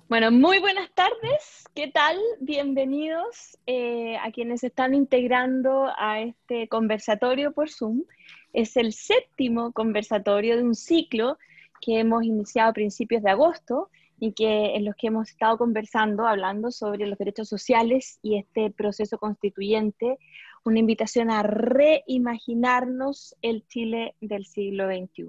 Bueno, muy buenas tardes. ¿Qué tal? Bienvenidos a quienes se están integrando a este conversatorio por Zoom. Es el séptimo conversatorio de un ciclo que hemos iniciado a principios de agosto y en los que hemos estado conversando, hablando sobre los derechos sociales y este proceso constituyente, una invitación a reimaginarnos el Chile del siglo XXI.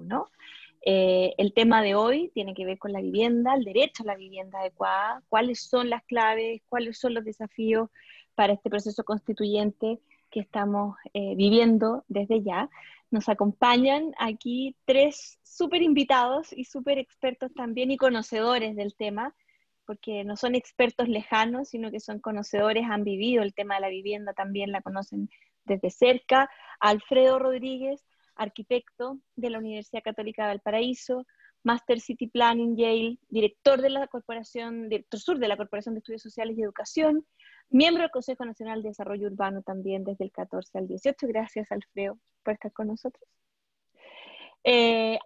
El tema de hoy tiene que ver con la vivienda, el derecho a la vivienda adecuada, cuáles son las claves, cuáles son los desafíos para este proceso constituyente que estamos viviendo desde ya. Nos acompañan aquí tres súper invitados y súper expertos también y conocedores del tema, porque no son expertos lejanos, sino que son conocedores, han vivido el tema de la vivienda, también la conocen desde cerca. Alfredo Rodríguez, arquitecto de la Universidad Católica de Valparaíso, Master City Planning Yale, director sur de la Corporación de Estudios Sociales y Educación, miembro del Consejo Nacional de Desarrollo Urbano también desde el 14 al 18. Gracias, Alfredo, por estar con nosotros.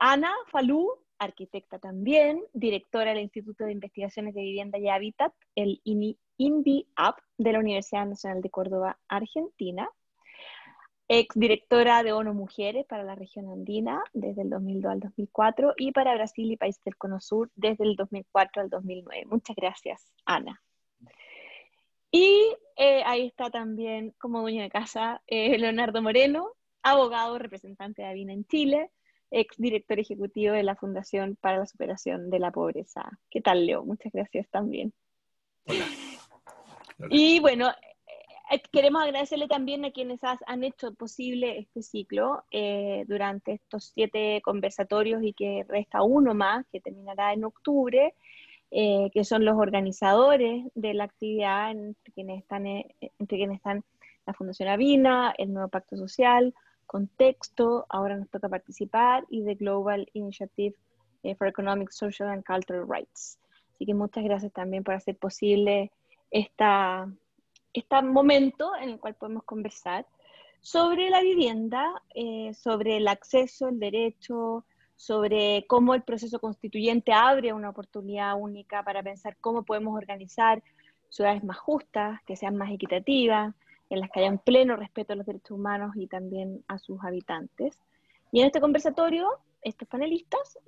Ana Falú, arquitecta también, directora del Instituto de Investigaciones de Vivienda y Hábitat, el INVIAP de la Universidad Nacional de Córdoba, Argentina. Exdirectora de ONU Mujeres para la región andina desde el 2002 al 2004 y para Brasil y países del Cono Sur desde el 2004 al 2009. Muchas gracias, Ana. Y ahí está también, como dueño de casa, Leonardo Moreno, abogado, representante de Avina en Chile, exdirector ejecutivo de la Fundación para la Superación de la Pobreza. ¿Qué tal, Leo? Muchas gracias también. Hola. Hola. Y bueno, queremos agradecerle también a quienes han hecho posible este ciclo durante estos 7 conversatorios y que resta uno más que terminará en octubre, que son los organizadores de la actividad, entre quienes están la Fundación Avina, el Nuevo Pacto Social, Contexto, ahora nos toca participar, y The Global Initiative for Economic, Social and Cultural Rights. Así que muchas gracias también por hacer posible este momento en el cual podemos conversar sobre la vivienda, sobre el acceso, el derecho, sobre cómo el proceso constituyente abre una oportunidad única para pensar cómo podemos organizar ciudades más justas, que sean más equitativas, en las que haya un pleno respeto a los derechos humanos y también a sus habitantes. Y en este conversatorio, estos panelistas,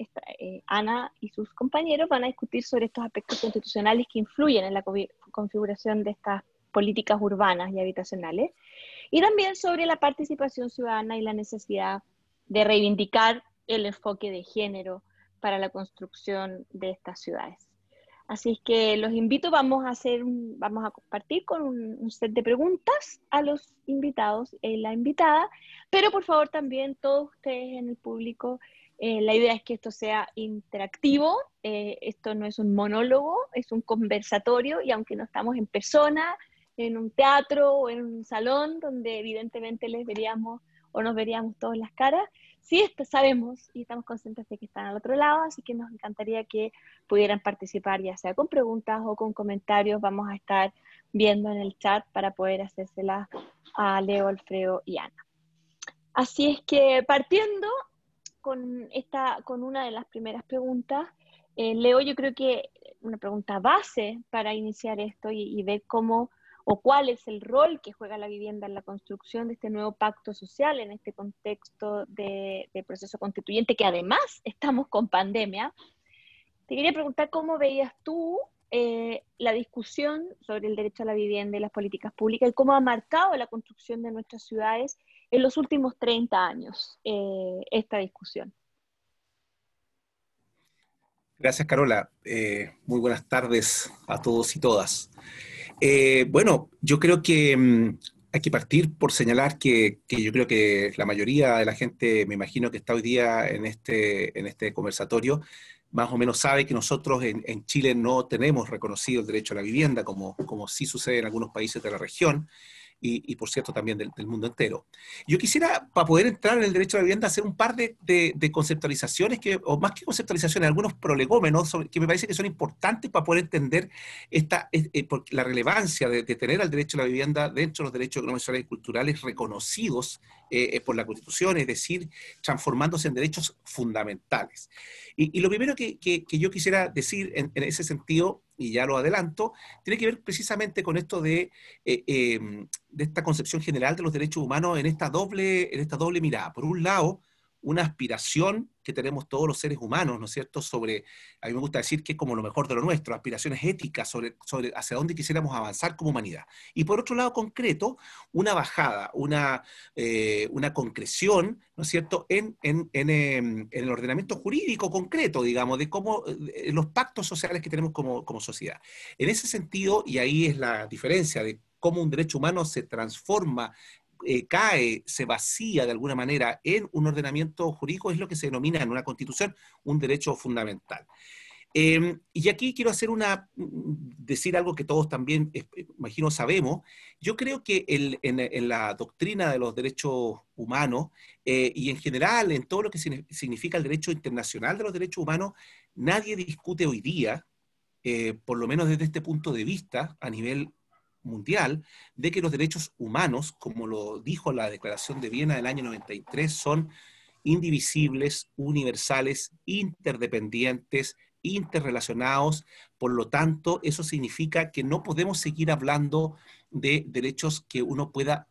Ana y sus compañeros, van a discutir sobre estos aspectos constitucionales que influyen en la configuración de estas políticas urbanas y habitacionales, y también sobre la participación ciudadana y la necesidad de reivindicar el enfoque de género para la construcción de estas ciudades. Así es que los invito, vamos a compartir con un set de preguntas a los invitados y la invitada, pero por favor también todos ustedes en el público, la idea es que esto sea interactivo, esto no es un monólogo, es un conversatorio, y aunque no estamos en persona, en un teatro o en un salón donde evidentemente les veríamos o nos veríamos todas las caras, sí sabemos y estamos conscientes de que están al otro lado, así que nos encantaría que pudieran participar, ya sea con preguntas o con comentarios. Vamos a estar viendo en el chat para poder hacérselas a Leo, Alfredo y Ana. Así es que partiendo con una de las primeras preguntas, Leo, yo creo que una pregunta base para iniciar esto y ver cómo o cuál es el rol que juega la vivienda en la construcción de este nuevo pacto social en este contexto de proceso constituyente, que además estamos con pandemia. Te quería preguntar cómo veías tú la discusión sobre el derecho a la vivienda y las políticas públicas y cómo ha marcado la construcción de nuestras ciudades en los últimos 30 años esta discusión. Gracias, Carola. Muy buenas tardes a todos y todas. Bueno, yo creo que hay que partir por señalar que yo creo que la mayoría de la gente, me imagino que está hoy día en este conversatorio, más o menos sabe que nosotros en Chile no tenemos reconocido el derecho a la vivienda, como sí sucede en algunos países de la región, y por cierto también del mundo entero. Yo quisiera, para poder entrar en el derecho a la vivienda, hacer un par de conceptualizaciones, o más que conceptualizaciones, algunos prolegómenos que me parece que son importantes para poder entender la relevancia de tener al derecho a la vivienda dentro de los derechos económicos, sociales y culturales reconocidos por la Constitución, es decir, transformándose en derechos fundamentales. Y lo primero que yo quisiera decir en ese sentido, y ya lo adelanto, tiene que ver precisamente con esto de esta concepción general de los derechos humanos en esta doble mirada. Por un lado, una aspiración que tenemos todos los seres humanos, ¿no es cierto?, a mí me gusta decir que es como lo mejor de lo nuestro, aspiraciones éticas sobre hacia dónde quisiéramos avanzar como humanidad. Y por otro lado, concreto, una bajada, una concreción, ¿no es cierto?, en el ordenamiento jurídico concreto, digamos, de cómo los pactos sociales que tenemos como sociedad. En ese sentido, y ahí es la diferencia de cómo un derecho humano se transforma, cae, se vacía de alguna manera en un ordenamiento jurídico, es lo que se denomina en una constitución un derecho fundamental. Y aquí quiero decir algo que todos también, imagino, sabemos. Yo creo que en la doctrina de los derechos humanos y en general en todo lo que significa el derecho internacional de los derechos humanos, nadie discute hoy día, por lo menos desde este punto de vista, a nivel mundial, de que los derechos humanos, como lo dijo la Declaración de Viena del año 93, son indivisibles, universales, interdependientes, interrelacionados. Por lo tanto, eso significa que no podemos seguir hablando de derechos que uno pueda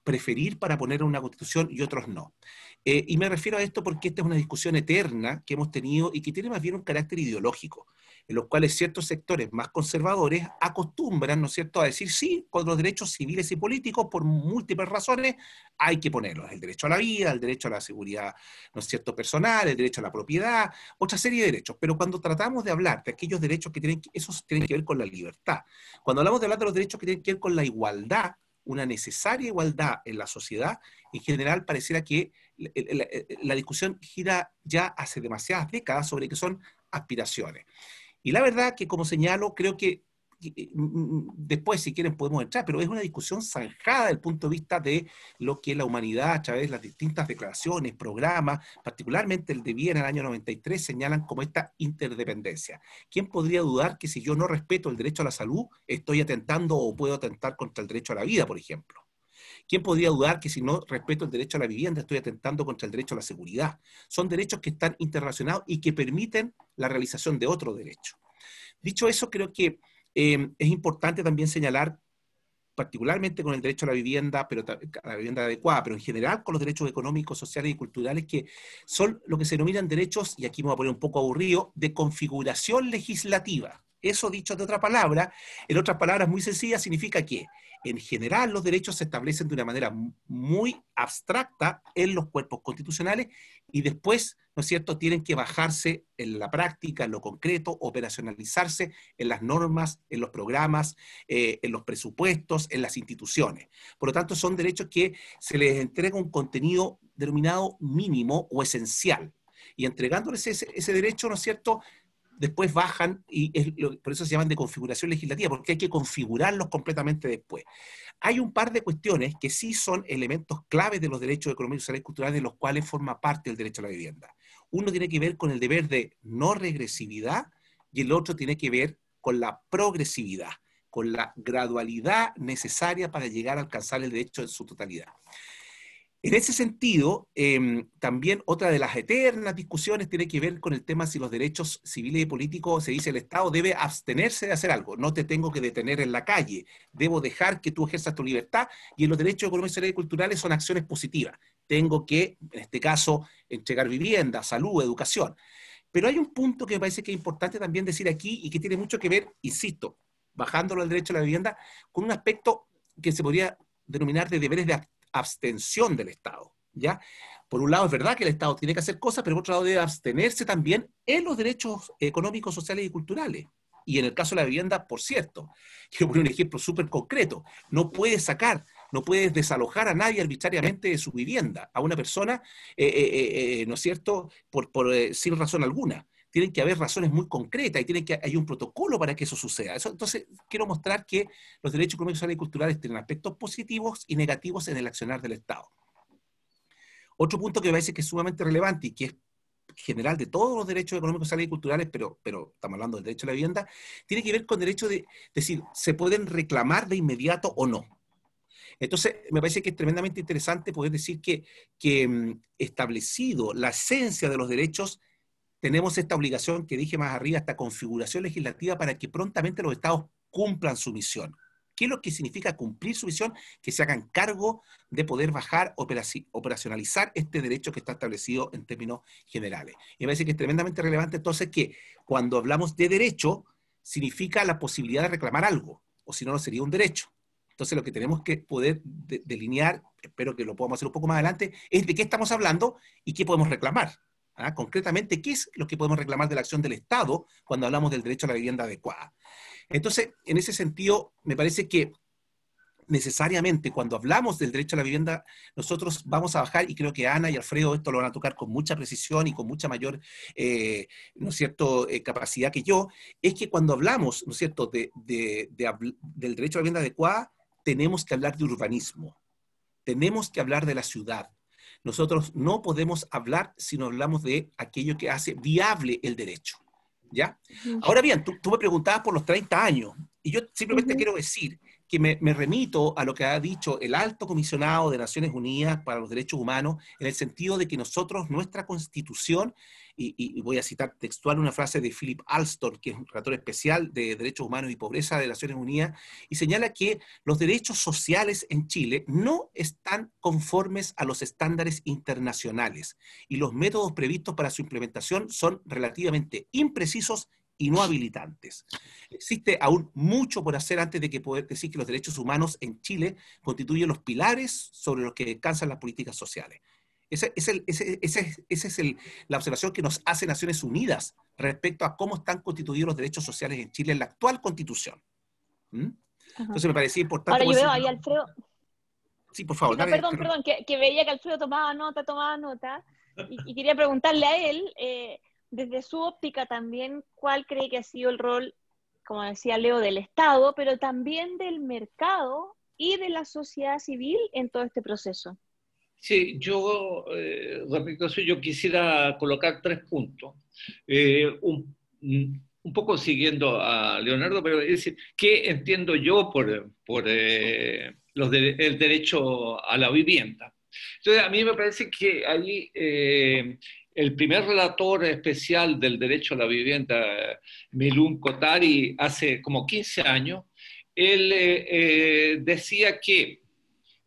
preferir para poner en una constitución y otros no. Y me refiero a esto porque esta es una discusión eterna que hemos tenido y que tiene más bien un carácter ideológico, en los cuales ciertos sectores más conservadores acostumbran, ¿no es cierto?, a decir sí, con los derechos civiles y políticos, por múltiples razones, hay que ponerlos. El derecho a la vida, el derecho a la seguridad, ¿no es cierto?, personal, el derecho a la propiedad, otra serie de derechos. Pero cuando tratamos de hablar de aquellos derechos esos tienen que ver con la libertad. Cuando hablamos de hablar de los derechos que tienen que ver con la igualdad, una necesaria igualdad en la sociedad, en general pareciera que la discusión gira ya hace demasiadas décadas sobre qué son aspiraciones. Y la verdad que, como señalo, creo que después, si quieren, podemos entrar, pero es una discusión zanjada desde el punto de vista de lo que la humanidad, a través de las distintas declaraciones, programas, particularmente el de Viena en el año 93, señalan como esta interdependencia. ¿Quién podría dudar que si yo no respeto el derecho a la salud, estoy atentando o puedo atentar contra el derecho a la vida, por ejemplo? ¿Quién podría dudar que si no respeto el derecho a la vivienda, estoy atentando contra el derecho a la seguridad? Son derechos que están interrelacionados y que permiten la realización de otro derecho. Dicho eso, creo que es importante también señalar, particularmente con el derecho a la vivienda, pero a la vivienda adecuada, pero en general con los derechos económicos, sociales y culturales, que son lo que se denominan derechos, y aquí me voy a poner un poco aburrido, de configuración legislativa. Eso, dicho de otra palabra, en otras palabras muy sencillas, significa que en general los derechos se establecen de una manera muy abstracta en los cuerpos constitucionales y después, ¿no es cierto?, tienen que bajarse en la práctica, en lo concreto, operacionalizarse en las normas, en los programas, en los presupuestos, en las instituciones. Por lo tanto, son derechos que se les entrega un contenido denominado mínimo o esencial. Y entregándoles ese derecho, ¿no es cierto?, después bajan, por eso se llaman de configuración legislativa, porque hay que configurarlos completamente después. Hay un par de cuestiones que sí son elementos claves de los derechos económicos, sociales y culturales, de los cuales forma parte el derecho a la vivienda. Uno tiene que ver con el deber de no regresividad y el otro tiene que ver con la progresividad, con la gradualidad necesaria para llegar a alcanzar el derecho en su totalidad. En ese sentido, también otra de las eternas discusiones tiene que ver con el tema si los derechos civiles y políticos, se dice el Estado debe abstenerse de hacer algo, no te tengo que detener en la calle, debo dejar que tú ejerzas tu libertad, y en los derechos económicos, sociales y culturales son acciones positivas, tengo que, en este caso, entregar vivienda, salud, educación. Pero hay un punto que me parece que es importante también decir aquí y que tiene mucho que ver, insisto, bajándolo al derecho a la vivienda, con un aspecto que se podría denominar de deberes de abstención del Estado, ¿ya? Por un lado es verdad que el Estado tiene que hacer cosas, pero por otro lado debe abstenerse también en los derechos económicos, sociales y culturales. Y en el caso de la vivienda, por cierto, quiero poner un ejemplo súper concreto, no puedes desalojar a nadie arbitrariamente de su vivienda, a una persona, ¿no es cierto?, sin razón alguna. Tienen que haber razones muy concretas y hay un protocolo para que eso suceda. Entonces, quiero mostrar que los derechos económicos, sociales y culturales tienen aspectos positivos y negativos en el accionar del Estado. Otro punto que me parece que es sumamente relevante y que es general de todos los derechos económicos, sociales y culturales, pero estamos hablando del derecho a la vivienda, tiene que ver con el derecho de decir, ¿se pueden reclamar de inmediato o no? Entonces, me parece que es tremendamente interesante poder decir que, establecido la esencia de los derechos, tenemos esta obligación que dije más arriba, esta configuración legislativa para que prontamente los estados cumplan su misión. ¿Qué es lo que significa cumplir su misión? Que se hagan cargo de poder bajar, operacionalizar este derecho que está establecido en términos generales. Y me parece que es tremendamente relevante entonces que cuando hablamos de derecho, significa la posibilidad de reclamar algo, o si no, no sería un derecho. Entonces lo que tenemos que poder delinear, espero que lo podamos hacer un poco más adelante, es de qué estamos hablando y qué podemos reclamar. ¿Ah? Concretamente, ¿qué es lo que podemos reclamar de la acción del Estado cuando hablamos del derecho a la vivienda adecuada? Entonces, en ese sentido, me parece que necesariamente cuando hablamos del derecho a la vivienda, nosotros vamos a bajar, y creo que Ana y Alfredo esto lo van a tocar con mucha precisión y con mucha mayor, ¿no es cierto?, capacidad que yo, es que cuando hablamos, ¿no es cierto?, del derecho a la vivienda adecuada, tenemos que hablar de urbanismo, tenemos que hablar de la ciudad. Nosotros no podemos hablar si no hablamos de aquello que hace viable el derecho, ¿ya? Ahora bien, tú me preguntabas por los 30 años, y yo simplemente quiero decir que me remito a lo que ha dicho el Alto Comisionado de Naciones Unidas para los Derechos Humanos, en el sentido de que nosotros, nuestra Constitución, y voy a citar textual una frase de Philip Alston, que es un relator especial de Derechos Humanos y Pobreza de Naciones Unidas, y señala que los derechos sociales en Chile no están conformes a los estándares internacionales, y los métodos previstos para su implementación son relativamente imprecisos y no habilitantes. Existe aún mucho por hacer antes de que poder decir que los derechos humanos en Chile constituyen los pilares sobre los que descansan las políticas sociales. Esa es la observación que nos hace Naciones Unidas respecto a cómo están constituidos los derechos sociales en Chile en la actual Constitución. ¿Mm? Entonces me parecía importante... Ahora yo veo ahí, Alfredo... Sí, por favor, Sí, no, dale, perdón, Carol. que veía que Alfredo tomaba nota, y quería preguntarle a él, desde su óptica también, ¿cuál cree que ha sido el rol, como decía Leo, del Estado, pero también del mercado y de la sociedad civil en todo este proceso? Sí, yo, respecto a eso, yo quisiera colocar 3 puntos. Un poco siguiendo a Leonardo, pero es decir, ¿qué entiendo yo por el derecho a la vivienda? Entonces, a mí me parece que ahí el primer relator especial del derecho a la vivienda, Milun Kotari, hace como 15 años, él decía que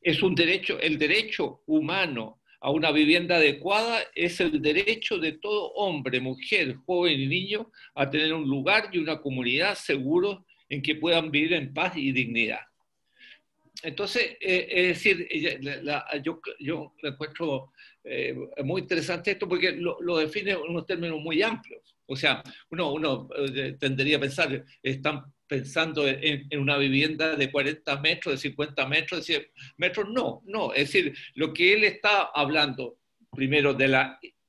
es un derecho, el derecho humano a una vivienda adecuada es el derecho de todo hombre, mujer, joven y niño a tener un lugar y una comunidad seguros en que puedan vivir en paz y dignidad. Entonces, es decir, yo encuentro muy interesante esto porque lo define en unos términos muy amplios. O sea, uno tendería a pensar, están pensando en una vivienda de 40 metros, de 50 metros, de 100 metros. No. Es decir, lo que él está hablando, primero,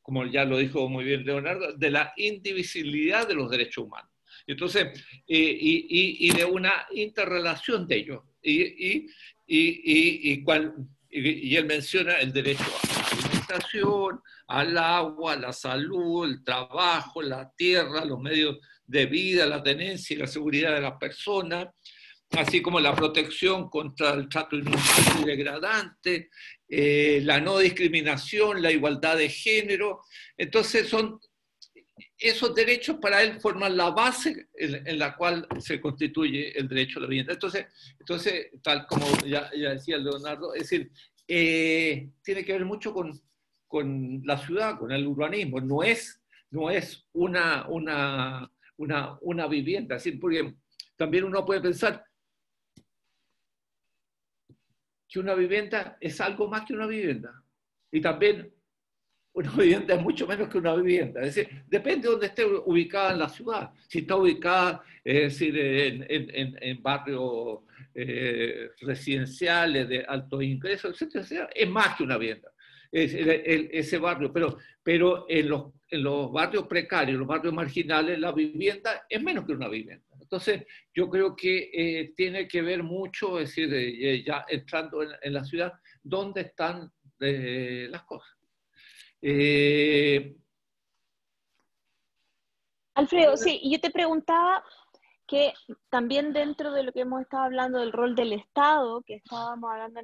como ya lo dijo muy bien Leonardo, de la indivisibilidad de los derechos humanos. Entonces, y de una interrelación de ellos. Y él menciona el derecho a la alimentación, al agua, a la salud, el trabajo, la tierra, los medios de vida, la tenencia y la seguridad de las personas, así como la protección contra el trato injusto y degradante, la no discriminación, la igualdad de género. Entonces esos derechos para él forman la base en la cual se constituye el derecho a la vivienda. Entonces tal como ya decía Leonardo, es decir, tiene que ver mucho con la ciudad, con el urbanismo. No es una vivienda, es decir, porque también uno puede pensar que una vivienda es algo más que una vivienda. Y también una vivienda es mucho menos que una vivienda. Es decir, depende de dónde esté ubicada en la ciudad. Si está ubicada, es decir, en barrios residenciales de altos ingresos, etcétera, es más que una vivienda. Ese barrio, pero en los barrios precarios, los barrios marginales, la vivienda es menos que una vivienda. Entonces, yo creo que tiene que ver mucho, es decir, ya entrando en la ciudad, dónde están las cosas. Alfredo, sí, y yo te preguntaba, que también dentro de lo que hemos estado hablando del rol del Estado, que estábamos hablando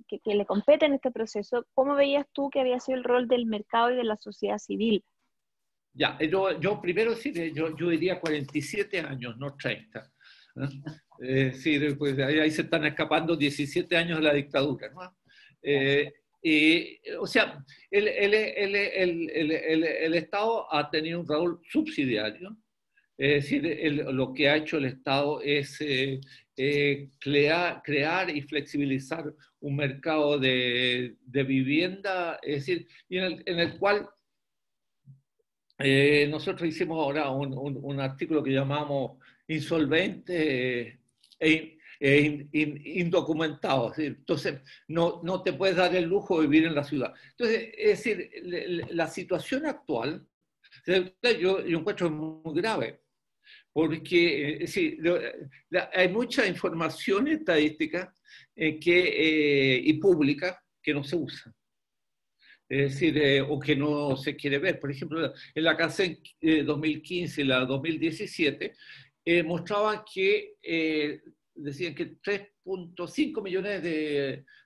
que le compete en este proceso, ¿cómo veías tú que había sido el rol del mercado y de la sociedad civil? Ya, yo primero sí, yo diría 47 años, no 30. ¿No? Sí, pues ahí se están escapando 17 años de la dictadura, ¿no? O sea, el Estado ha tenido un rol subsidiario, es decir, lo que ha hecho el Estado es crear y flexibilizar un mercado de vivienda, es decir, en el cual nosotros hicimos ahora un artículo que llamamos insolvente indocumentado. ¿Sí? Entonces, no te puedes dar el lujo de vivir en la ciudad. Entonces, es decir, la situación actual, yo encuentro muy grave, porque sí, hay mucha información estadística y pública que no se usa. Es decir, o que no se quiere ver. Por ejemplo, en la CACEN 2015 y la 2017 mostraban que decían que 3.5 millones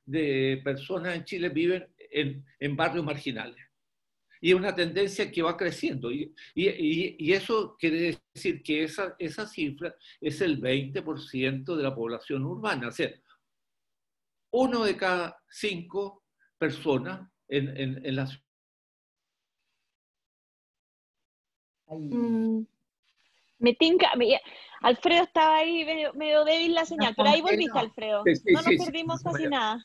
de personas en Chile viven en barrios marginales. Y es una tendencia que va creciendo. Y eso quiere decir que esa cifra es el 20% de la población urbana. O sea, 1 de cada 5 personas en la ciudad. Me tinca, Alfredo estaba ahí medio débil la señal, pero ahí volviste, Alfredo. Sí, sí, No nos sí, sí. perdimos casi nada.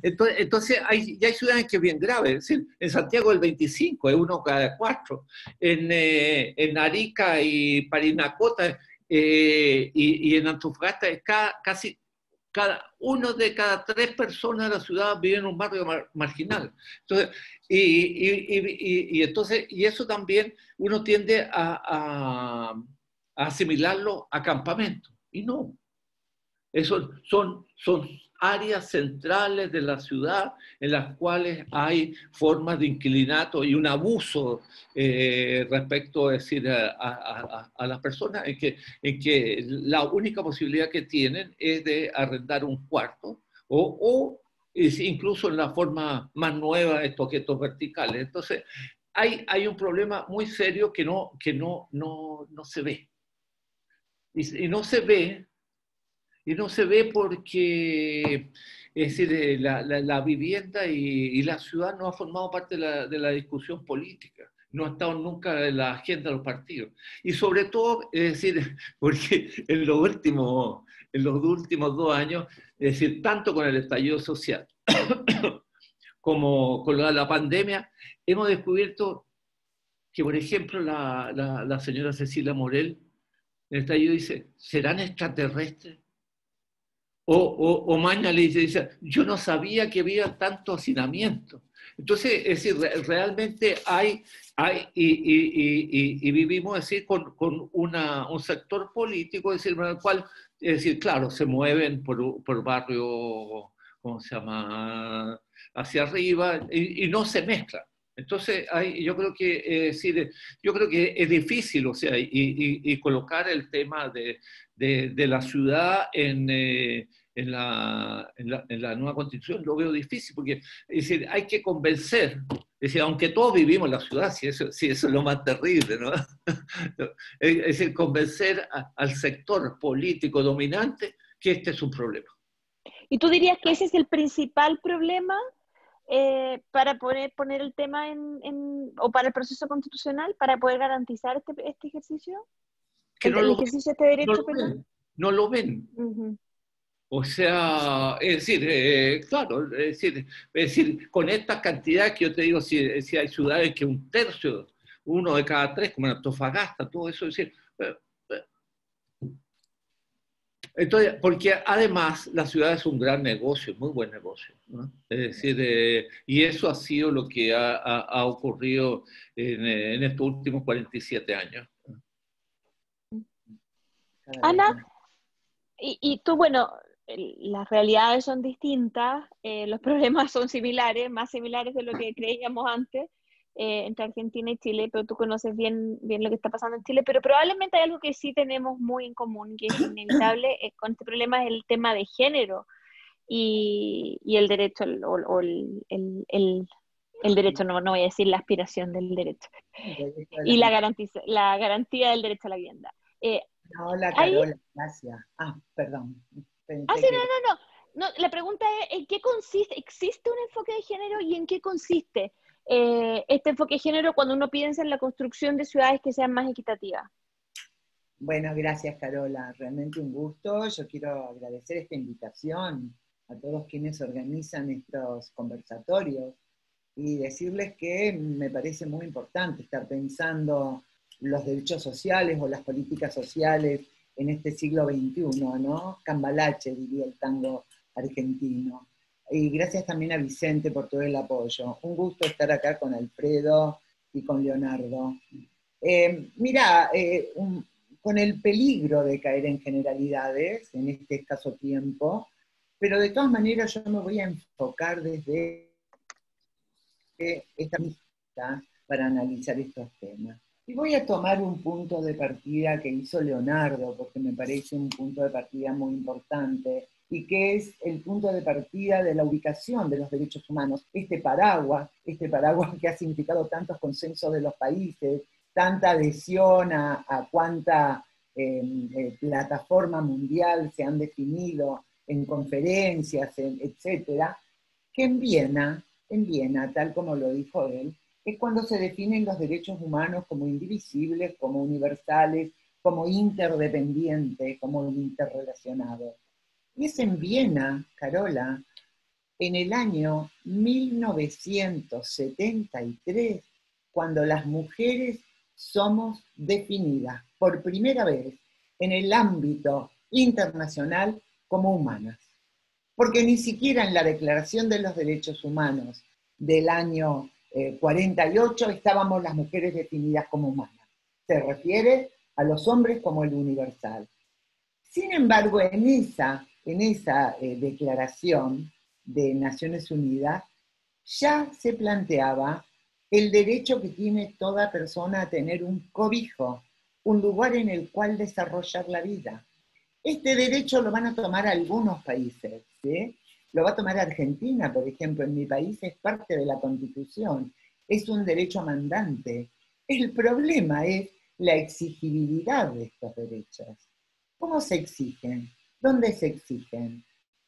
Entonces ya hay ciudades que es bien grave. Es decir, en Santiago el 25 es 1 cada 4. En Arica y Parinacota y en Antofagasta es casi 1 de cada 3 personas de la ciudad vive en un barrio marginal. Entonces, entonces, y eso también uno tiende a asimilarlo a campamentos. Y no. Eso son áreas centrales de la ciudad en las cuales hay formas de inquilinato y un abuso respecto, es decir, a las personas en que la única posibilidad que tienen es de arrendar un cuarto o incluso en la forma más nueva de toquetos verticales. Entonces, hay un problema muy serio que no se ve. Y no se ve. Y no se ve porque, es decir, la vivienda y la ciudad no ha formado parte de la discusión política, no ha estado nunca en la agenda de los partidos. Y sobre todo, es decir, porque en los últimos 2 años, es decir, tanto con el estallido social como con la pandemia, hemos descubierto que, por ejemplo, la señora Cecilia Morel, en el estallido dice, ¿serán extraterrestres? O Maña le dice, yo no sabía que había tanto hacinamiento. Entonces, es decir, realmente y vivimos así con un sector político, es decir, en el cual, es decir, claro, se mueven por barrio, ¿cómo se llama?, hacia arriba, y no se mezclan. Entonces, yo creo que es difícil, o sea, y colocar el tema de la ciudad en la nueva constitución lo veo difícil, porque es decir, hay que convencer, es decir, aunque todos vivimos en la ciudad, si eso es lo más terrible, ¿no? Es decir, convencer al sector político dominante que este es un problema. ¿Y tú dirías que ese es el principal problema para poner el tema o para el proceso constitucional, para poder garantizar este ejercicio? Que El ejercicio de este derecho, perdón. No lo ven. Uh-huh. O sea, es decir, claro, es decir, con esta cantidad que yo te digo, si hay ciudades que 1/3, 1 de cada 3, como en Antofagasta, todo eso, es decir, entonces, porque además la ciudad es un gran negocio, muy buen negocio, ¿no? Es decir, y eso ha sido lo que ha ocurrido en estos últimos 47 años. Ana, y tú, bueno, las realidades son distintas, los problemas son similares, más similares de lo que creíamos antes, entre Argentina y Chile, pero tú conoces bien, bien lo que está pasando en Chile, pero probablemente hay algo que sí tenemos muy en común, que es inevitable con este problema, es el tema de género y el derecho, el derecho, no voy a decir la aspiración del derecho, Derecho de y las la garantía del derecho a la vivienda. Hola, Ahí, Carola, gracias. Ah, perdón. sí, Pensé que... no, la pregunta es, ¿en qué consiste? ¿Existe un enfoque de género y en qué consiste este enfoque de género cuando uno piensa en la construcción de ciudades que sean más equitativas? Bueno, gracias, Carola. Realmente un gusto. Yo quiero agradecer esta invitación a todos quienes organizan estos conversatorios y decirles que me parece muy importante estar pensando los derechos sociales o las políticas sociales en este siglo XXI, ¿no? Cambalache, diría el tango argentino. Y gracias también a Vicente por todo el apoyo. Un gusto estar acá con Alfredo y con Leonardo. Mira, con el peligro de caer en generalidades en este escaso tiempo, pero de todas maneras yo me voy a enfocar desde esta lista para analizar estos temas. Y voy a tomar un punto de partida que hizo Leonardo, porque me parece un punto de partida muy importante, y que es el punto de partida de la ubicación de los derechos humanos. Este paraguas que ha significado tantos consensos de los países, tanta adhesión a cuánta plataforma mundial se han definido en conferencias, etcétera, que en Viena, tal como lo dijo él, es cuando se definen los derechos humanos como indivisibles, como universales, como interdependientes, como interrelacionados. Y es en Viena, Carola, en el año 1973, cuando las mujeres somos definidas por primera vez en el ámbito internacional como humanas. Porque ni siquiera en la Declaración de los Derechos Humanos del año 48 estábamos las mujeres definidas como humanas. Se refiere a los hombres como el universal. Sin embargo, en esa declaración de Naciones Unidas ya se planteaba el derecho que tiene toda persona a tener un cobijo, un lugar en el cual desarrollar la vida. Este derecho lo van a tomar algunos países, ¿sí? Lo va a tomar Argentina, por ejemplo, en mi país es parte de la Constitución, es un derecho mandante. El problema es la exigibilidad de estos derechos. ¿Cómo se exigen? ¿Dónde se exigen?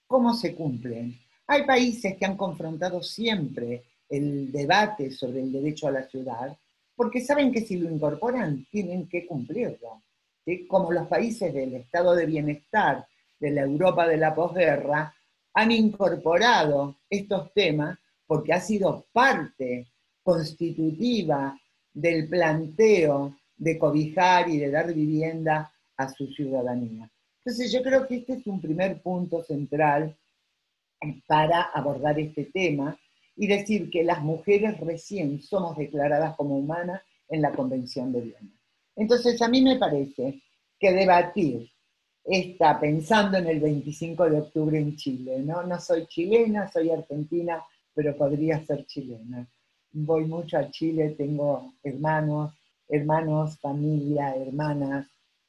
¿Cómo se cumplen? Hay países que han confrontado siempre el debate sobre el derecho a la ciudad porque saben que si lo incorporan tienen que cumplirlo. ¿Sí? Como los países del estado de bienestar de la Europa de la posguerra han incorporado estos temas porque ha sido parte constitutiva del planteo de cobijar y de dar vivienda a su ciudadanía. Entonces yo creo que este es un primer punto central para abordar este tema y decir que las mujeres recién somos declaradas como humanas en la Convención de Viena. Entonces a mí me parece que debatir está pensando en el 25 de octubre en Chile, ¿no? No soy chilena, soy argentina, pero podría ser chilena. Voy mucho a Chile, tengo hermanos, familia, hermanas,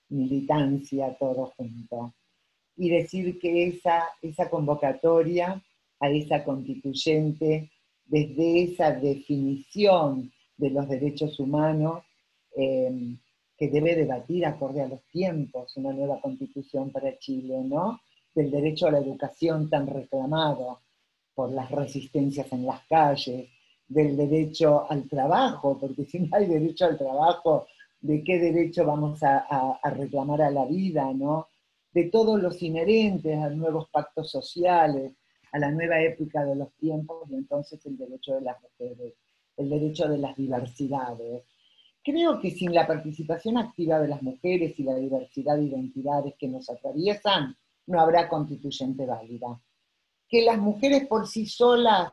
militancia, todo junto. Y decir que esa convocatoria a esa constituyente, desde esa definición de los derechos humanos, que debe debatir acorde a los tiempos, una nueva constitución para Chile, ¿no? Del derecho a la educación tan reclamado por las resistencias en las calles, del derecho al trabajo, porque si no hay derecho al trabajo, ¿de qué derecho vamos a reclamar a la vida, ¿no? De todos los inherentes a nuevos pactos sociales, a la nueva época de los tiempos, y entonces el derecho de las mujeres, el derecho de las diversidades. Creo que sin la participación activa de las mujeres y la diversidad de identidades que nos atraviesan, no habrá constituyente válida. Que las mujeres por sí solas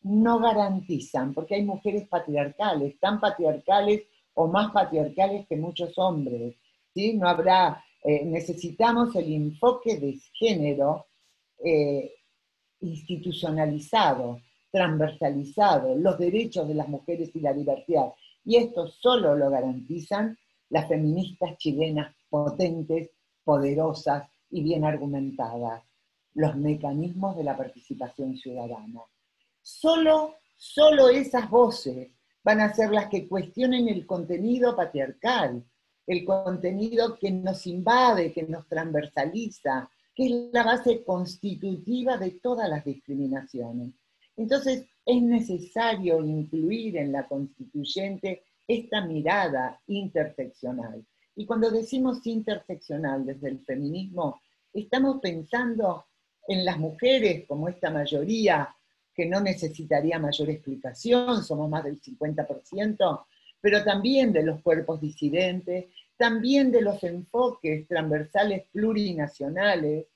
no garantizan, porque hay mujeres patriarcales, tan patriarcales o más patriarcales que muchos hombres, ¿sí? No habrá, necesitamos el enfoque de género institucionalizado, transversalizado los derechos de las mujeres y la diversidad. Y esto solo lo garantizan las feministas chilenas potentes, poderosas y bien argumentadas, los mecanismos de la participación ciudadana. Solo esas voces van a ser las que cuestionen el contenido patriarcal, el contenido que nos invade, que nos transversaliza, que es la base constitutiva de todas las discriminaciones. Entonces, es necesario incluir en la constituyente esta mirada interseccional. Y cuando decimos interseccional desde el feminismo, estamos pensando en las mujeres como esta mayoría que no necesitaría mayor explicación, somos más del 50%, pero también de los cuerpos disidentes, también de los enfoques transversales plurinacionales,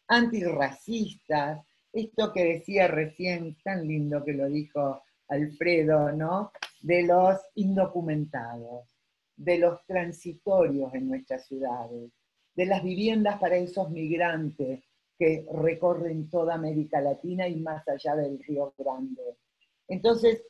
antirracistas, esto que decía recién, tan lindo que lo dijo Alfredo, ¿no? De los indocumentados, de los transitorios en nuestras ciudades, de las viviendas para esos migrantes que recorren toda América Latina y más allá del Río Grande. Entonces,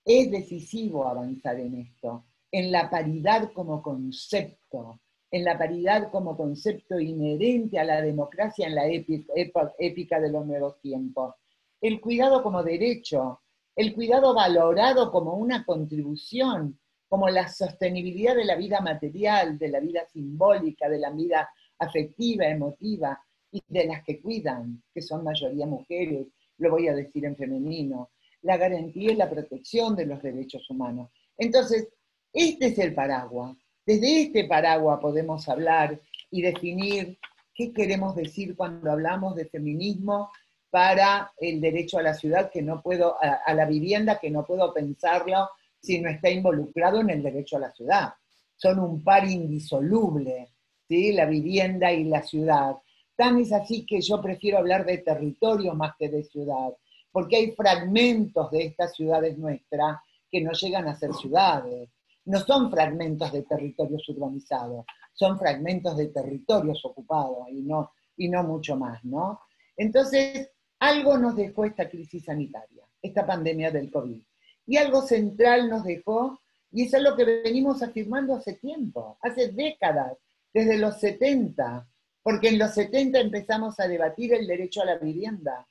es decisivo avanzar en esto, en la paridad como concepto, en la paridad como concepto inherente a la democracia en la épica de los nuevos tiempos. El cuidado como derecho, el cuidado valorado como una contribución, como la sostenibilidad de la vida material, de la vida simbólica, de la vida afectiva, emotiva, y de las que cuidan, que son mayoría mujeres, lo voy a decir en femenino, la garantía y la protección de los derechos humanos. Entonces, este es el paraguas. Desde este paraguas podemos hablar y definir qué queremos decir cuando hablamos de feminismo para el derecho a la ciudad, que no puedo, a la vivienda, que no puedo pensarlo si no está involucrado en el derecho a la ciudad. Son un par indisoluble, ¿sí? La vivienda y la ciudad. Tan es así que yo prefiero hablar de territorio más que de ciudad, porque hay fragmentos de estas ciudades nuestras que no llegan a ser ciudades. No son fragmentos de territorios urbanizados, son fragmentos de territorios ocupados y no mucho más, ¿no? Entonces, algo nos dejó esta crisis sanitaria, esta pandemia del COVID. Y algo central nos dejó, y eso es lo que venimos afirmando hace tiempo, hace décadas, desde los 70, porque en los 70 empezamos a debatir el derecho a la vivienda,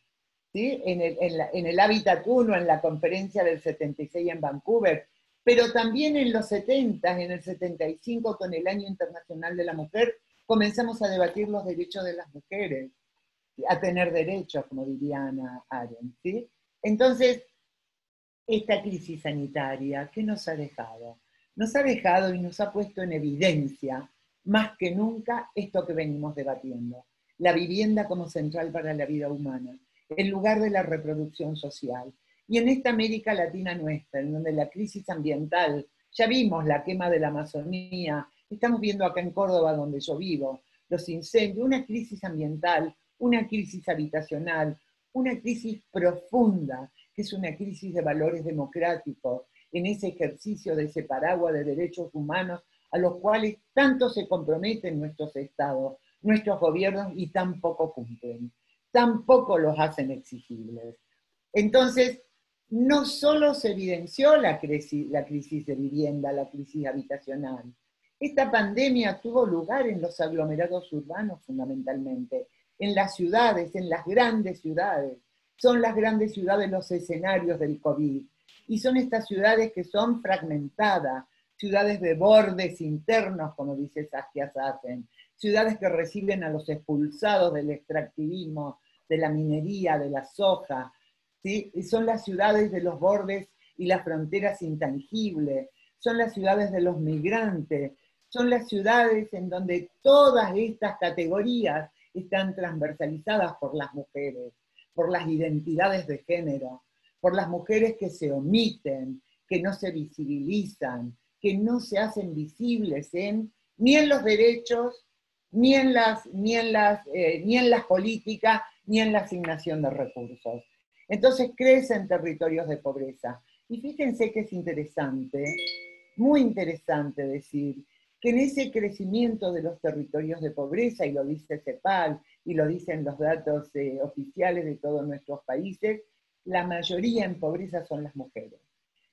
¿sí? En el Hábitat 1, en la conferencia del 76 en Vancouver, pero también en los 70, en el 75, con el Año Internacional de la Mujer, comenzamos a debatir los derechos de las mujeres, a tener derechos, como diría Hannah Arendt, ¿sí? Entonces, esta crisis sanitaria, ¿qué nos ha dejado? Nos ha dejado y nos ha puesto en evidencia, más que nunca, esto que venimos debatiendo. La vivienda como central para la vida humana, el lugar de la reproducción social. Y en esta América Latina nuestra, en donde la crisis ambiental, ya vimos la quema de la Amazonía, estamos viendo acá en Córdoba, donde yo vivo, los incendios, una crisis ambiental, una crisis habitacional, una crisis profunda, que es una crisis de valores democráticos, en ese ejercicio de ese paraguas de derechos humanos a los cuales tanto se comprometen nuestros estados, nuestros gobiernos, y tan poco cumplen, tampoco los hacen exigibles. Entonces, no solo se evidenció la crisis de vivienda, la crisis habitacional, esta pandemia tuvo lugar en los aglomerados urbanos fundamentalmente, en las ciudades, en las grandes ciudades. Son las grandes ciudades los escenarios del COVID, y son estas ciudades que son fragmentadas, ciudades de bordes internos, como dice Saskia Sassen, ciudades que reciben a los expulsados del extractivismo, de la minería, de la soja, ¿sí? Y son las ciudades de los bordes y las fronteras intangibles, son las ciudades de los migrantes, son las ciudades en donde todas estas categorías están transversalizadas por las mujeres, por las identidades de género, por las mujeres que se omiten, que no se visibilizan, que no se hacen visibles ni en los derechos, ni en las políticas, ni en la asignación de recursos. Entonces crecen territorios de pobreza. Y fíjense que es interesante, muy interesante decir, que en ese crecimiento de los territorios de pobreza, y lo dice CEPAL, y lo dicen los datos oficiales de todos nuestros países, la mayoría en pobreza son las mujeres.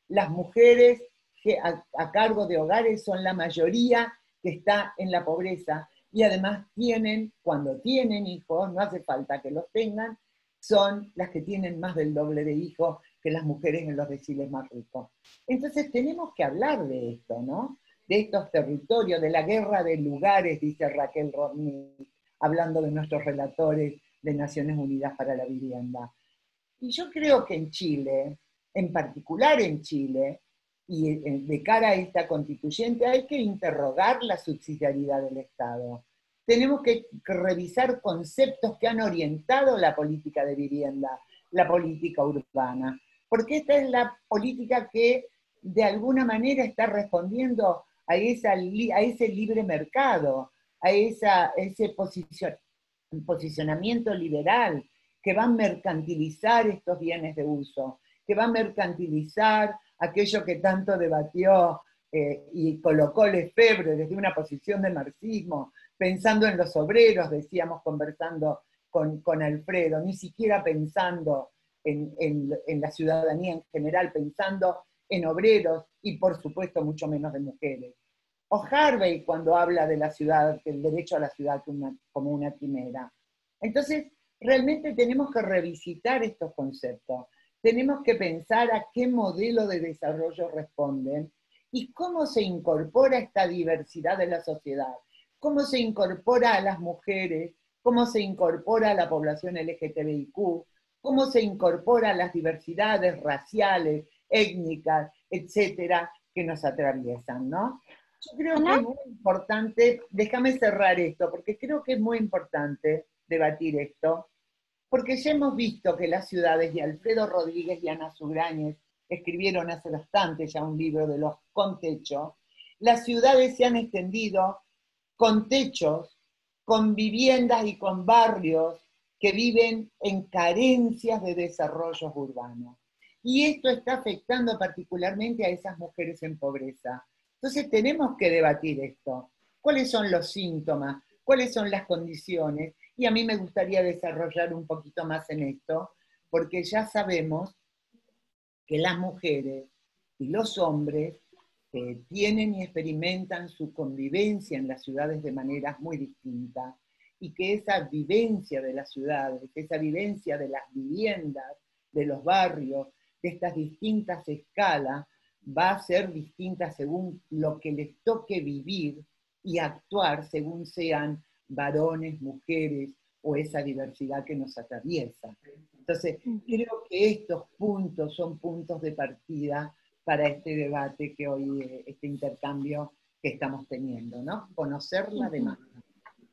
Las mujeres que a cargo de hogares son la mayoría que está en la pobreza y además tienen, cuando tienen hijos, no hace falta que los tengan, son las que tienen más del doble de hijos que las mujeres en los deciles más ricos. Entonces tenemos que hablar de esto, ¿no? De estos territorios, de la guerra de lugares, dice Raquel Rodney, hablando de nuestros relatores de Naciones Unidas para la Vivienda. Y yo creo que en Chile, en particular en Chile, y de cara a esta constituyente, hay que interrogar la subsidiariedad del Estado. Tenemos que revisar conceptos que han orientado la política de vivienda, la política urbana, porque esta es la política que de alguna manera está respondiendo a ese libre mercado, a ese posicionamiento liberal que va a mercantilizar estos bienes de uso, que va a mercantilizar aquello que tanto debatió y colocó Lefebvre desde una posición de marxismo, pensando en los obreros, decíamos conversando con Alfredo, ni siquiera pensando en la ciudadanía en general, pensando en obreros y por supuesto mucho menos de mujeres. O Harvey cuando habla de la ciudad, del derecho a la ciudad como una quimera. Entonces, realmente tenemos que revisitar estos conceptos. Tenemos que pensar a qué modelo de desarrollo responden y cómo se incorpora esta diversidad de la sociedad, cómo se incorpora a las mujeres, cómo se incorpora a la población LGTBIQ, cómo se incorpora a las diversidades raciales, étnicas, etcétera, que nos atraviesan, ¿no? Yo creo que es muy importante, déjame cerrar esto, porque creo que es muy importante debatir esto, porque ya hemos visto que las ciudades, y Alfredo Rodríguez y Ana Sugrañez escribieron hace bastante ya un libro de los con techo, las ciudades se han extendido con techos, con viviendas y con barrios que viven en carencias de desarrollos urbanos. Y esto está afectando particularmente a esas mujeres en pobreza. Entonces tenemos que debatir esto. ¿Cuáles son los síntomas? ¿Cuáles son las condiciones? Y a mí me gustaría desarrollar un poquito más en esto, porque ya sabemos que las mujeres y los hombres tienen y experimentan su convivencia en las ciudades de maneras muy distintas, y que esa vivencia de las ciudades, esa vivencia de las viviendas, de los barrios, de estas distintas escalas, va a ser distinta según lo que les toque vivir y actuar según sean varones, mujeres o esa diversidad que nos atraviesa. Entonces, creo que estos puntos son puntos de partida para este debate que hoy, este intercambio que estamos teniendo, ¿no? Conocer la demanda,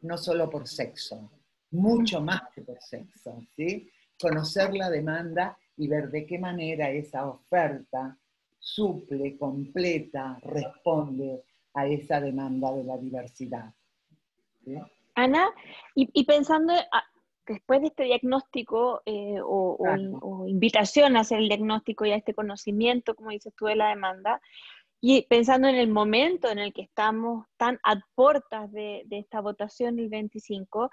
no solo por sexo, mucho más que por sexo, ¿sí? Conocer la demanda y ver de qué manera esa oferta suple, completa, responde a esa demanda de la diversidad. ¿Sí? Ana, y pensando después de este diagnóstico Claro. o invitación a hacer el diagnóstico y a este conocimiento, como dices tú, de la demanda, y pensando en el momento en el que estamos tan a puertas de esta votación el 25,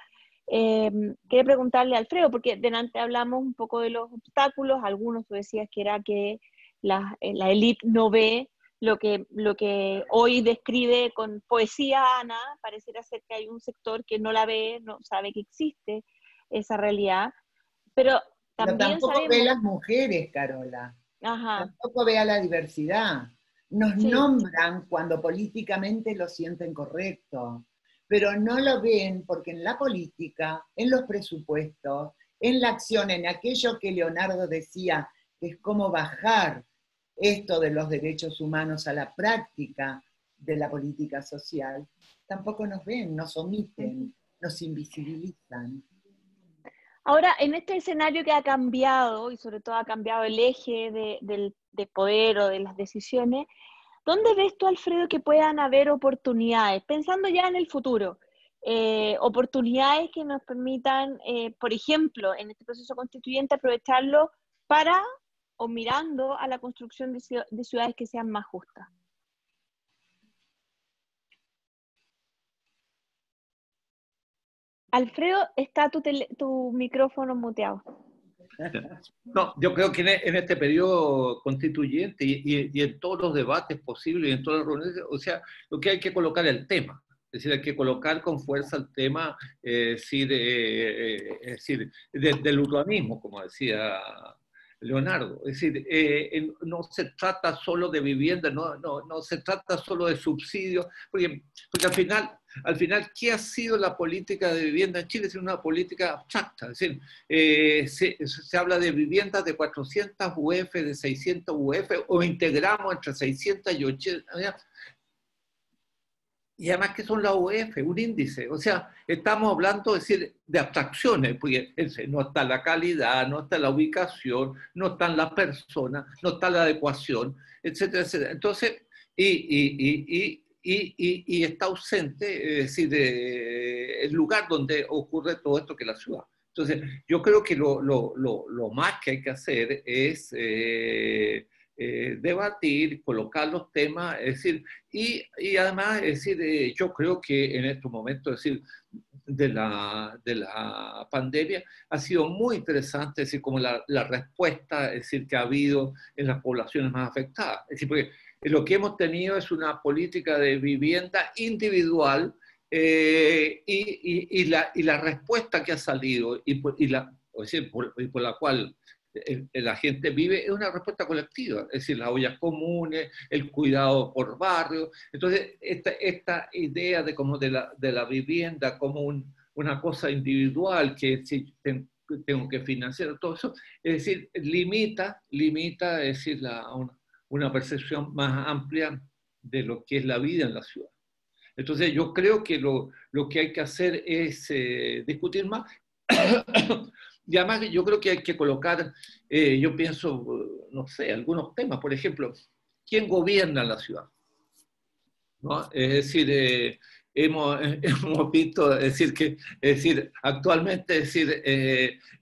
quería preguntarle a Alfredo, porque delante hablamos un poco de los obstáculos, algunos tú decías que era que la élite no ve lo que hoy describe con poesía Ana, pareciera ser que hay un sector que no la ve, no sabe que existe esa realidad, pero Pero también tampoco ve sabemos, las mujeres, Carola. ajá, Tampoco ve a la diversidad. Nos sí, nombran cuando políticamente lo sienten correcto, pero no lo ven porque en la política, en los presupuestos, en la acción, en aquello que Leonardo decía, que es cómo bajar esto de los derechos humanos a la práctica de la política social, tampoco nos ven, nos omiten, nos invisibilizan. ahora, en este escenario que ha cambiado, y sobre todo ha cambiado el eje de poder o de las decisiones, ¿dónde ves tú, Alfredo, que puedan haber oportunidades? Pensando ya en el futuro, oportunidades que nos permitan, por ejemplo, en este proceso constituyente, aprovecharlo para o mirando a la construcción de ciudades que sean más justas. Alfredo, está tu micrófono muteado. No, yo creo que en este periodo constituyente y en todos los debates posibles y en todas las reuniones, o sea, lo que hay que colocar es el tema. Es decir, hay que colocar con fuerza el tema, es decir del urbanismo, como decía Leonardo. Es decir, no se trata solo de vivienda, no se trata solo de subsidios, porque al final, ¿qué ha sido la política de vivienda en Chile? Es una política abstracta. Es decir, se habla de viviendas de 400 UF, de 600 UF, o integramos entre 600 y 80. Y además, ¿qué son las UF? Un índice. O sea, estamos hablando, es decir, de abstracciones, porque no está la calidad, no está la ubicación, no están las personas, no está la adecuación, etcétera, etcétera. Entonces, y está ausente, es decir, el lugar donde ocurre todo esto que es la ciudad. Entonces, yo creo que lo más que hay que hacer es debatir, colocar los temas, es decir, y además, es decir, yo creo que en estos momentos, es decir, de la pandemia, ha sido muy interesante, es decir, como la respuesta, es decir, que ha habido en las poblaciones más afectadas. Es decir, porque lo que hemos tenido es una política de vivienda individual, y la respuesta que ha salido por la cual la gente vive es una respuesta colectiva, es decir, las ollas comunes, el cuidado por barrio. Entonces, esta idea de la vivienda como una cosa individual que si tengo que financiar todo eso, es decir, limita, es decir, una percepción más amplia de lo que es la vida en la ciudad. Entonces, yo creo que lo que hay que hacer es discutir más. Y además yo creo que hay que colocar, yo pienso, no sé, algunos temas. Por ejemplo, ¿quién gobierna la ciudad? ¿No? Es decir, hemos visto, es decir, actualmente, es decir,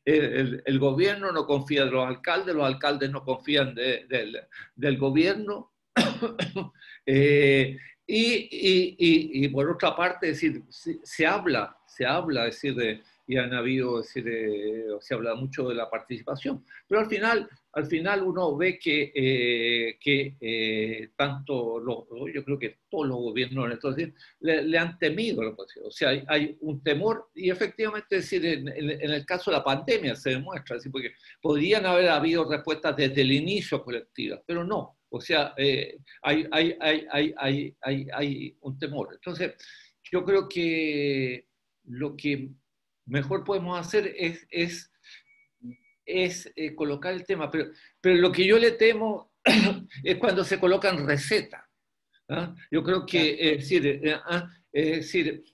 el gobierno no confía de los alcaldes no confían del gobierno. Y por otra parte, es decir, se habla, es decir, y han habido, es decir, se habla mucho de la participación, pero al final uno ve que yo creo que todos los gobiernos en estos días le han temido la oposición. O sea, hay un temor, y efectivamente, es decir, en el caso de la pandemia se demuestra, es decir, porque podrían haber habido respuestas desde el inicio colectivas, pero no. O sea, hay un temor. Entonces, yo creo que lo que mejor podemos hacer es colocar el tema, pero lo que yo le temo es cuando se colocan recetas. ¿Ah? Yo creo que, es decir,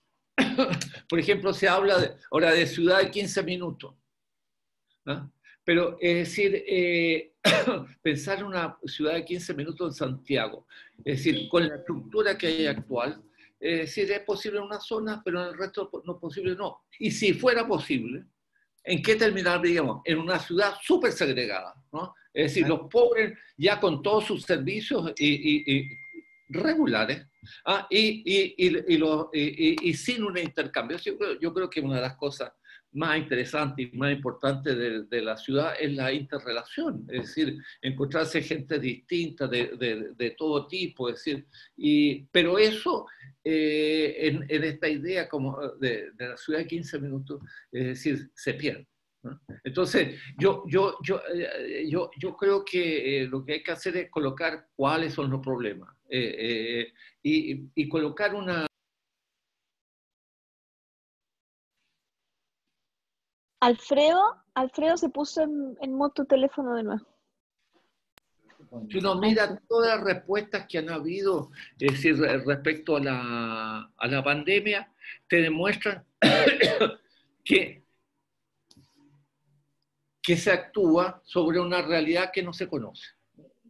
por ejemplo, se habla ahora de ciudad de 15 minutos. ¿Ah? Pero es decir, pensar en una ciudad de 15 minutos en Santiago, es decir, con la estructura que hay actual, es decir, es posible en una zona, pero en el resto no es posible, no. Y si fuera posible, ¿en qué terminaríamos? En una ciudad súper segregada, ¿no? Es decir, los pobres ya con todos sus servicios y regulares, y sin un intercambio. Yo creo que una de las cosas más interesantes y más importantes de la ciudad es la interrelación, es decir, encontrarse gente distinta de todo tipo, es decir, pero eso en esta idea como de la ciudad de 15 minutos, es decir, se pierde, ¿no? Entonces, yo creo que lo que hay que hacer es colocar cuáles son los problemas y colocar una... Alfredo se puso en modo tu teléfono de nuevo. Si uno mira todas las respuestas que han habido, es decir, respecto a la pandemia, te demuestran que se actúa sobre una realidad que no se conoce.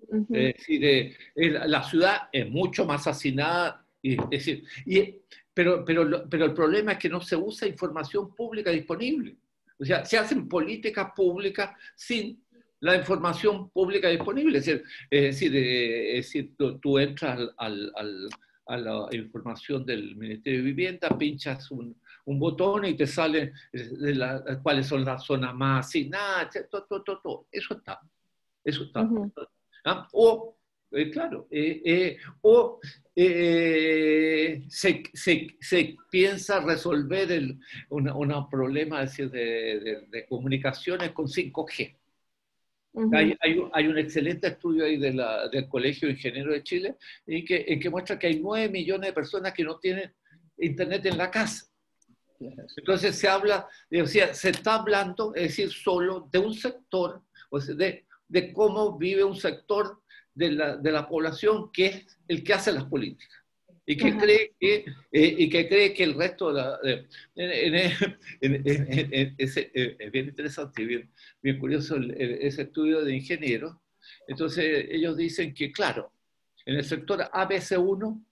Uh-huh. Es decir, la ciudad es mucho más hacinada, pero el problema es que no se usa información pública disponible. O sea, se hacen políticas públicas sin la información pública disponible. Es decir, tú entras a la información del Ministerio de Vivienda, pinchas un botón y te sale cuáles son las zonas más asignadas, todo. Eso está. Eso está. ¿Ah? O, claro, o se piensa resolver un problema de comunicaciones con 5G. Hay un excelente estudio ahí del Colegio de Ingenieros de Chile en que muestra que hay 9 millones de personas que no tienen internet en la casa. Entonces se está hablando, es decir, solo de un sector, o sea, de cómo vive un sector de la población que es el que hace las políticas. Y que cree que el resto es bien interesante y bien curioso ese estudio de ingenieros. Entonces ellos dicen que, claro, en el sector ABC1,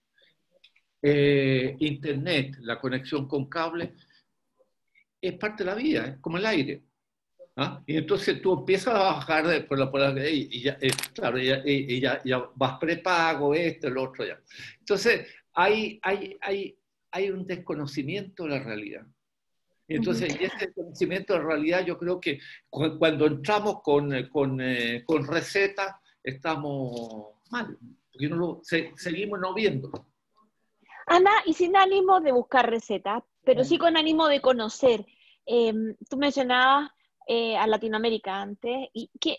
Internet, la conexión con cable, es parte de la vida, es como el aire. ¿Ah? Y entonces tú empiezas a bajar por la y ya, claro, ya vas prepago, esto, lo otro ya. Entonces, hay un desconocimiento de la realidad. Y entonces, y ese desconocimiento de la realidad, yo creo que cuando entramos con recetas, estamos mal, porque seguimos no viéndolo. Ana, y sin ánimo de buscar recetas, pero sí con ánimo de conocer. Tú mencionabas a Latinoamérica antes, y ¿qué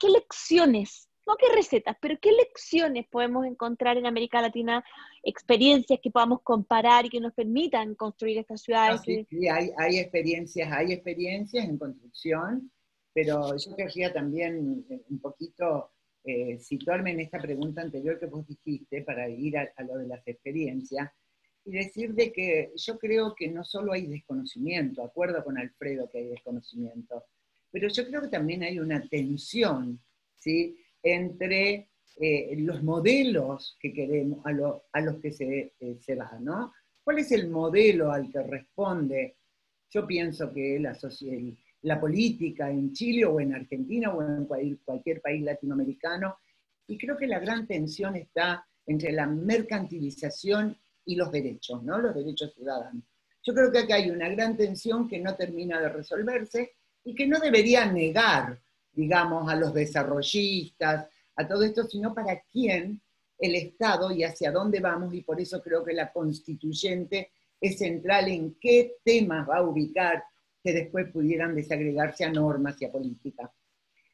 lecciones, no qué recetas, pero qué lecciones podemos encontrar en América Latina, experiencias que podamos comparar y que nos permitan construir estas ciudades? Sí, hay experiencias en construcción, pero yo querría también un poquito situarme en esta pregunta anterior que vos dijiste para ir a lo de las experiencias y decir de que yo creo que no solo hay desconocimiento, acuerdo con Alfredo que hay desconocimiento, pero yo creo que también hay una tensión, ¿sí?, entre los modelos que queremos, a los que se va, ¿no? ¿Cuál es el modelo al que responde? Yo pienso que la política en Chile o en Argentina o en cualquier país latinoamericano, y creo que la gran tensión está entre la mercantilización y los derechos, ¿no? Los derechos ciudadanos. Yo creo que acá hay una gran tensión que no termina de resolverse y que no debería negar, digamos, a los desarrollistas, a todo esto, sino para quién el Estado y hacia dónde vamos, y por eso creo que la constituyente es central en qué temas va a ubicar que después pudieran desagregarse a normas y a políticas.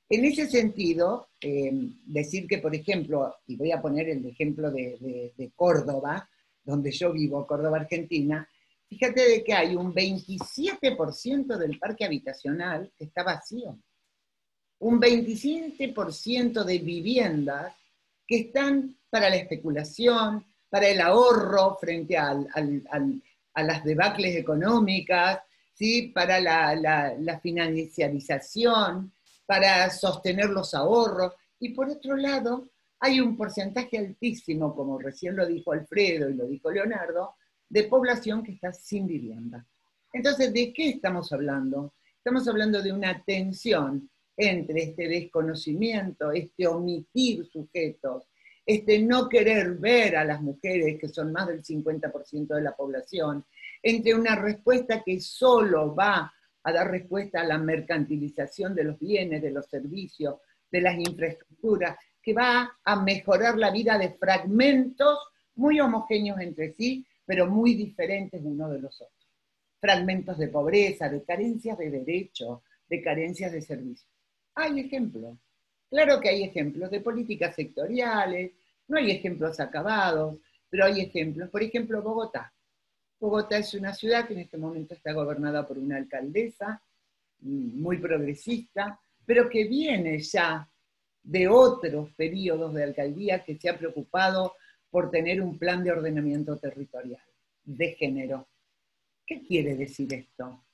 En ese sentido, decir que, por ejemplo, y voy a poner el ejemplo de Córdoba, donde yo vivo, Córdoba, Argentina, fíjate de que hay un 27% del parque habitacional que está vacío. Un 27% de viviendas que están para la especulación, para el ahorro frente a las debacles económicas, ¿sí?, para la financiarización, para sostener los ahorros. Y por otro lado, hay un porcentaje altísimo, como recién lo dijo Alfredo y lo dijo Leonardo, de población que está sin vivienda. Entonces, ¿de qué estamos hablando? Estamos hablando de una tensión entre este desconocimiento, este omitir sujetos, este no querer ver a las mujeres, que son más del 50% de la población, entre una respuesta que solo va a dar respuesta a la mercantilización de los bienes, de los servicios, de las infraestructuras, que va a mejorar la vida de fragmentos muy homogéneos entre sí, pero muy diferentes unos de los otros. Fragmentos de pobreza, de carencias de derechos, de carencias de servicios. Hay ejemplos. Claro que hay ejemplos de políticas sectoriales, no hay ejemplos acabados, pero hay ejemplos. Por ejemplo, Bogotá. Bogotá es una ciudad que en este momento está gobernada por una alcaldesa muy progresista, pero que viene ya de otros periodos de alcaldía que se ha preocupado por tener un plan de ordenamiento territorial de género. ¿Qué quiere decir esto?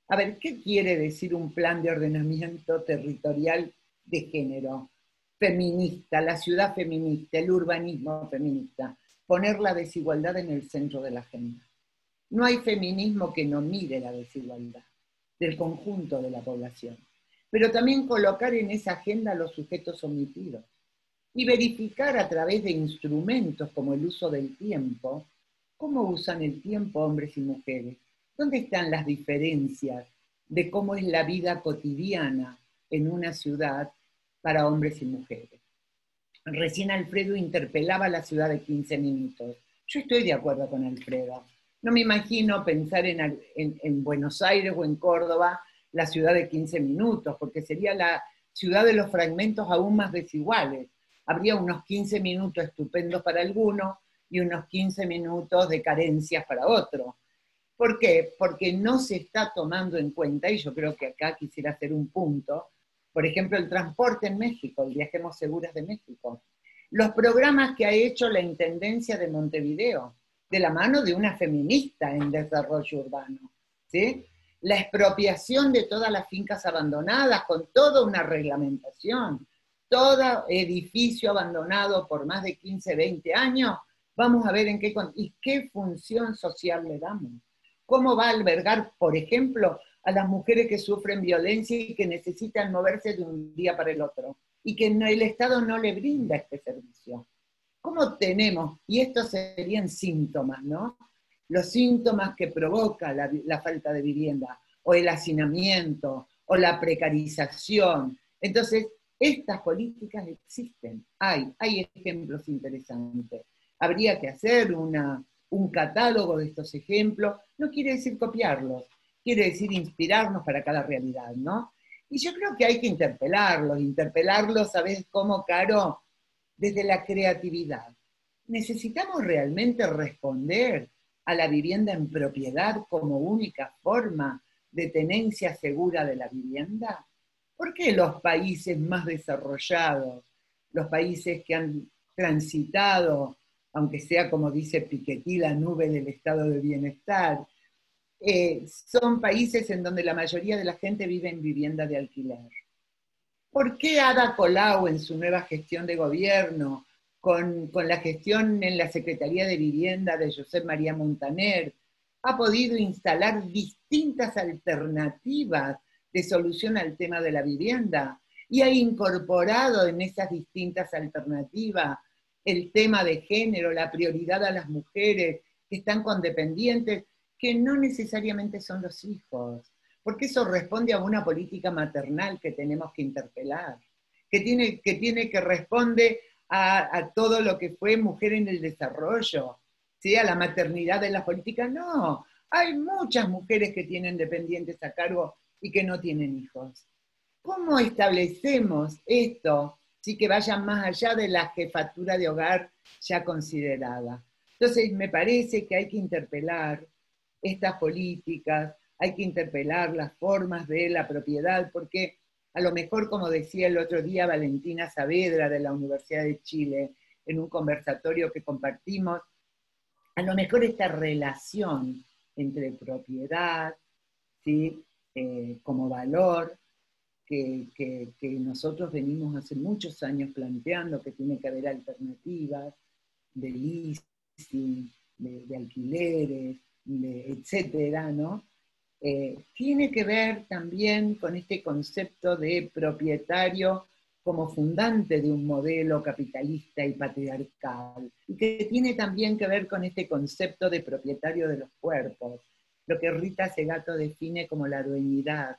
A ver, ¿qué quiere decir un plan de ordenamiento territorial de género? Feminista, la ciudad feminista, el urbanismo feminista, poner la desigualdad en el centro de la agenda. No hay feminismo que no mire la desigualdad del conjunto de la población, pero también colocar en esa agenda a los sujetos omitidos y verificar a través de instrumentos como el uso del tiempo, cómo usan el tiempo hombres y mujeres, ¿Dónde están las diferencias de cómo es la vida cotidiana en una ciudad para hombres y mujeres? Recién Alfredo interpelaba la ciudad de 15 minutos. Yo estoy de acuerdo con Alfredo. No me imagino pensar en Buenos Aires o en Córdoba la ciudad de 15 minutos, porque sería la ciudad de los fragmentos aún más desiguales. Habría unos 15 minutos estupendos para algunos y unos 15 minutos de carencias para otros. ¿Por qué? Porque no se está tomando en cuenta, y yo creo que acá quisiera hacer un punto, por ejemplo, el transporte en México, el Viajemos Seguras de México. Los programas que ha hecho la Intendencia de Montevideo, de la mano de una feminista en desarrollo urbano, ¿sí? La expropiación de todas las fincas abandonadas con toda una reglamentación, todo edificio abandonado por más de 15, 20 años, vamos a ver en qué función social le damos. ¿Cómo va a albergar, por ejemplo, a las mujeres que sufren violencia y que necesitan moverse de un día para el otro? Y que el Estado no le brinda este servicio. ¿Cómo tenemos? Y estos serían síntomas, ¿no? Los síntomas que provoca la falta de vivienda, o el hacinamiento, o la precarización. Entonces, estas políticas existen, hay ejemplos interesantes. Habría que hacer un catálogo de estos ejemplos, no quiere decir copiarlos, quiere decir inspirarnos para cada realidad, ¿no? Y yo creo que hay que interpelarlos, ¿sabes cómo, Caro? Desde la creatividad. ¿Necesitamos realmente responder a la vivienda en propiedad como única forma de tenencia segura de la vivienda? ¿Por qué los países más desarrollados, los países que han transitado, aunque sea como dice Piketty, la nube del estado de bienestar, son países en donde la mayoría de la gente vive en vivienda de alquiler? ¿Por qué Ada Colau en su nueva gestión de gobierno, con la gestión en la Secretaría de Vivienda de Josep María Montaner, ha podido instalar distintas alternativas de solución al tema de la vivienda y ha incorporado en esas distintas alternativas el tema de género, la prioridad a las mujeres que están con dependientes, que no necesariamente son los hijos? Porque eso responde a una política maternal que tenemos que interpelar, que tiene que responder a todo lo que fue mujer en el desarrollo, ¿sí? A la maternidad de las políticas. No, hay muchas mujeres que tienen dependientes a cargo y que no tienen hijos. ¿Cómo establecemos esto, sí, que vaya más allá de la jefatura de hogar ya considerada? Entonces, me parece que hay que interpelar estas políticas, hay que interpelar las formas de la propiedad, porque a lo mejor, como decía el otro día Valentina Saavedra de la Universidad de Chile, en un conversatorio que compartimos, a lo mejor esta relación entre propiedad, ¿sí? Como valor, que nosotros venimos hace muchos años planteando que tiene que haber alternativas de leasing, de alquileres, etcétera, ¿no? Tiene que ver también con este concepto de propietario como fundante de un modelo capitalista y patriarcal, y que tiene también que ver con este concepto de propietario de los cuerpos, lo que Rita Segato define como la dueñidad,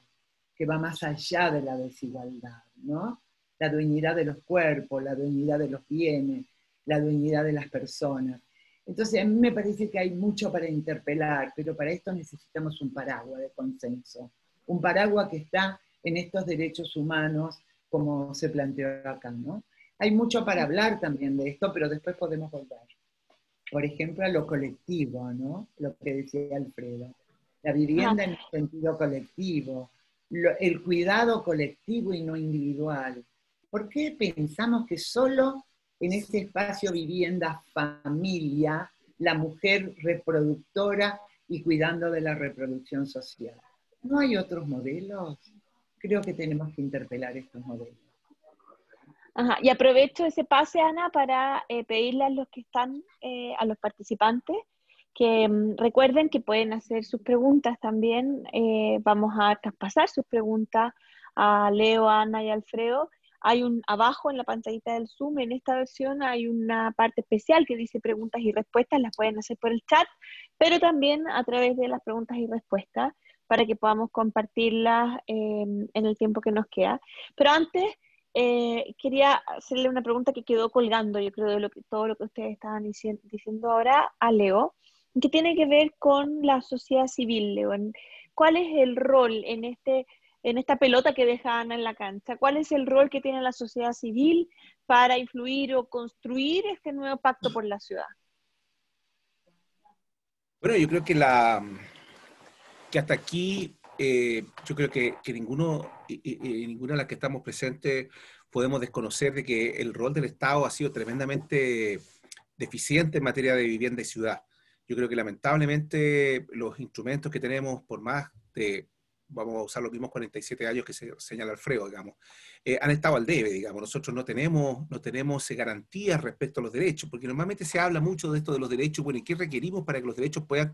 que va más allá de la desigualdad, ¿no? La dueñidad de los cuerpos, la dueñidad de los bienes, la dueñidad de las personas. Entonces, a mí me parece que hay mucho para interpelar, pero para esto necesitamos un paraguas de consenso, un paraguas que está en estos derechos humanos, como se planteó acá, ¿no? Hay mucho para hablar también de esto, pero después podemos volver. Por ejemplo, a lo colectivo, ¿no? Lo que decía Alfredo. La vivienda en el sentido colectivo, el cuidado colectivo y no individual. ¿Por qué pensamos que solo en este espacio vivienda familia, la mujer reproductora y cuidando de la reproducción social? ¿No hay otros modelos? Creo que tenemos que interpelar estos modelos. Ajá. Y aprovecho ese pase, Ana, para pedirle a los que están, a los participantes, que recuerden que pueden hacer sus preguntas también. Vamos a traspasar sus preguntas a Leo, Ana y Alfredo. Hay abajo en la pantallita del Zoom, en esta versión hay una parte especial que dice preguntas y respuestas, las pueden hacer por el chat, pero también a través de las preguntas y respuestas para que podamos compartirlas en el tiempo que nos queda. Pero antes quería hacerle una pregunta que quedó colgando, yo creo, de todo lo que ustedes estaban diciendo ahora a Leo, que tiene que ver con la sociedad civil, Leo. ¿Cuál es el rol en esta pelota que deja Ana en la cancha? ¿Cuál es el rol que tiene la sociedad civil para influir o construir este nuevo pacto por la ciudad? Bueno, yo creo que hasta aquí, yo creo que ninguna de las que estamos presentes podemos desconocer de que el rol del Estado ha sido tremendamente deficiente en materia de vivienda y ciudad. Yo creo que lamentablemente los instrumentos que tenemos, por más de, vamos a usar los mismos 47 años que se señala Alfredo, digamos, han estado al debe, digamos. Nosotros no tenemos garantías respecto a los derechos, porque normalmente se habla mucho de esto de los derechos, bueno, ¿y qué requerimos para que los derechos puedan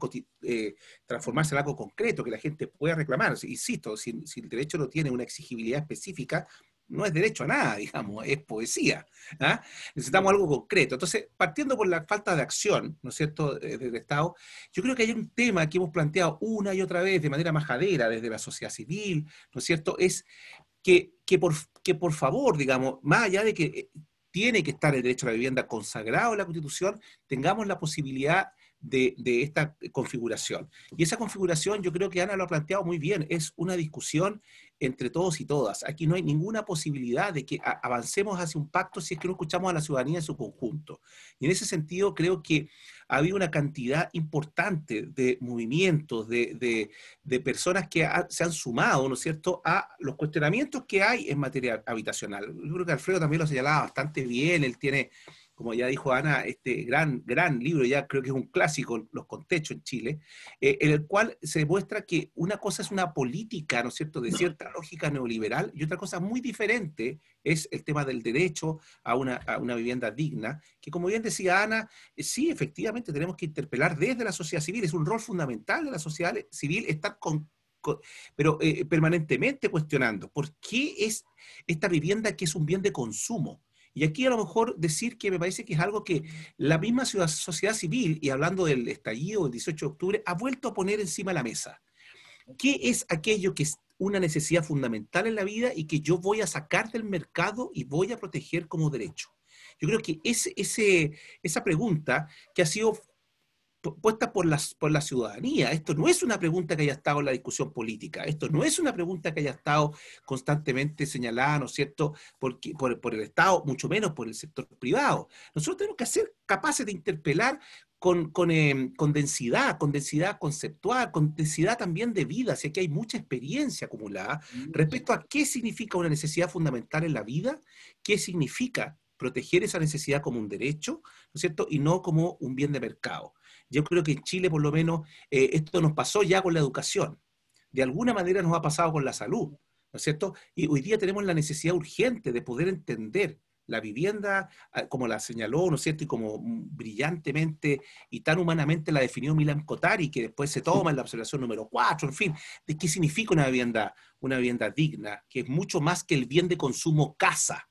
transformarse en algo concreto, que la gente pueda reclamar? Insisto, si el derecho no tiene una exigibilidad específica, no es derecho a nada, digamos, es poesía. ¿Ah? Necesitamos algo concreto. Entonces, partiendo por la falta de acción, ¿no es cierto?, del Estado, yo creo que hay un tema que hemos planteado una y otra vez de manera majadera desde la sociedad civil, ¿no es cierto?, es que por favor, digamos, más allá de que tiene que estar el derecho a la vivienda consagrado en la Constitución, tengamos la posibilidad de esta configuración. Y esa configuración, yo creo que Ana lo ha planteado muy bien, es una discusión entre todos y todas. Aquí no hay ninguna posibilidad de que avancemos hacia un pacto si es que no escuchamos a la ciudadanía en su conjunto. Y en ese sentido creo que ha habido una cantidad importante de movimientos, de personas que se han sumado, ¿no es cierto?, a los cuestionamientos que hay en materia habitacional. Yo creo que Alfredo también lo señalaba bastante bien, él tiene, como ya dijo Ana, este gran libro, ya creo que es un clásico, Los Contextos en Chile, en el cual se demuestra que una cosa es una política, ¿no es cierto?, de cierta lógica neoliberal, y otra cosa muy diferente es el tema del derecho a una vivienda digna, que como bien decía Ana, sí, efectivamente tenemos que interpelar desde la sociedad civil, es un rol fundamental de la sociedad civil estar pero permanentemente cuestionando por qué es esta vivienda que es un bien de consumo. Y aquí a lo mejor decir que me parece que es algo que la misma sociedad civil, y hablando del estallido del 18 de octubre, ha vuelto a poner encima de la mesa. ¿Qué es aquello que es una necesidad fundamental en la vida y que yo voy a sacar del mercado y voy a proteger como derecho? Yo creo que esa pregunta que ha sido puesta por la ciudadanía. Esto no es una pregunta que haya estado en la discusión política, esto no es una pregunta que haya estado constantemente señalada, ¿no es cierto?, por el Estado, mucho menos por el sector privado. Nosotros tenemos que ser capaces de interpelar con densidad conceptual, con densidad también de vida, así que hay mucha experiencia acumulada respecto a qué significa una necesidad fundamental en la vida, qué significa proteger esa necesidad como un derecho, ¿no es cierto?, y no como un bien de mercado. Yo creo que en Chile, por lo menos, esto nos pasó ya con la educación. De alguna manera nos ha pasado con la salud, ¿no es cierto? Y hoy día tenemos la necesidad urgente de poder entender la vivienda, como la señaló, ¿no es cierto? Y como brillantemente y tan humanamente la definió Milan Kotari, que después se toma en la observación número 4, en fin, de qué significa una vivienda digna, que es mucho más que el bien de consumo casa.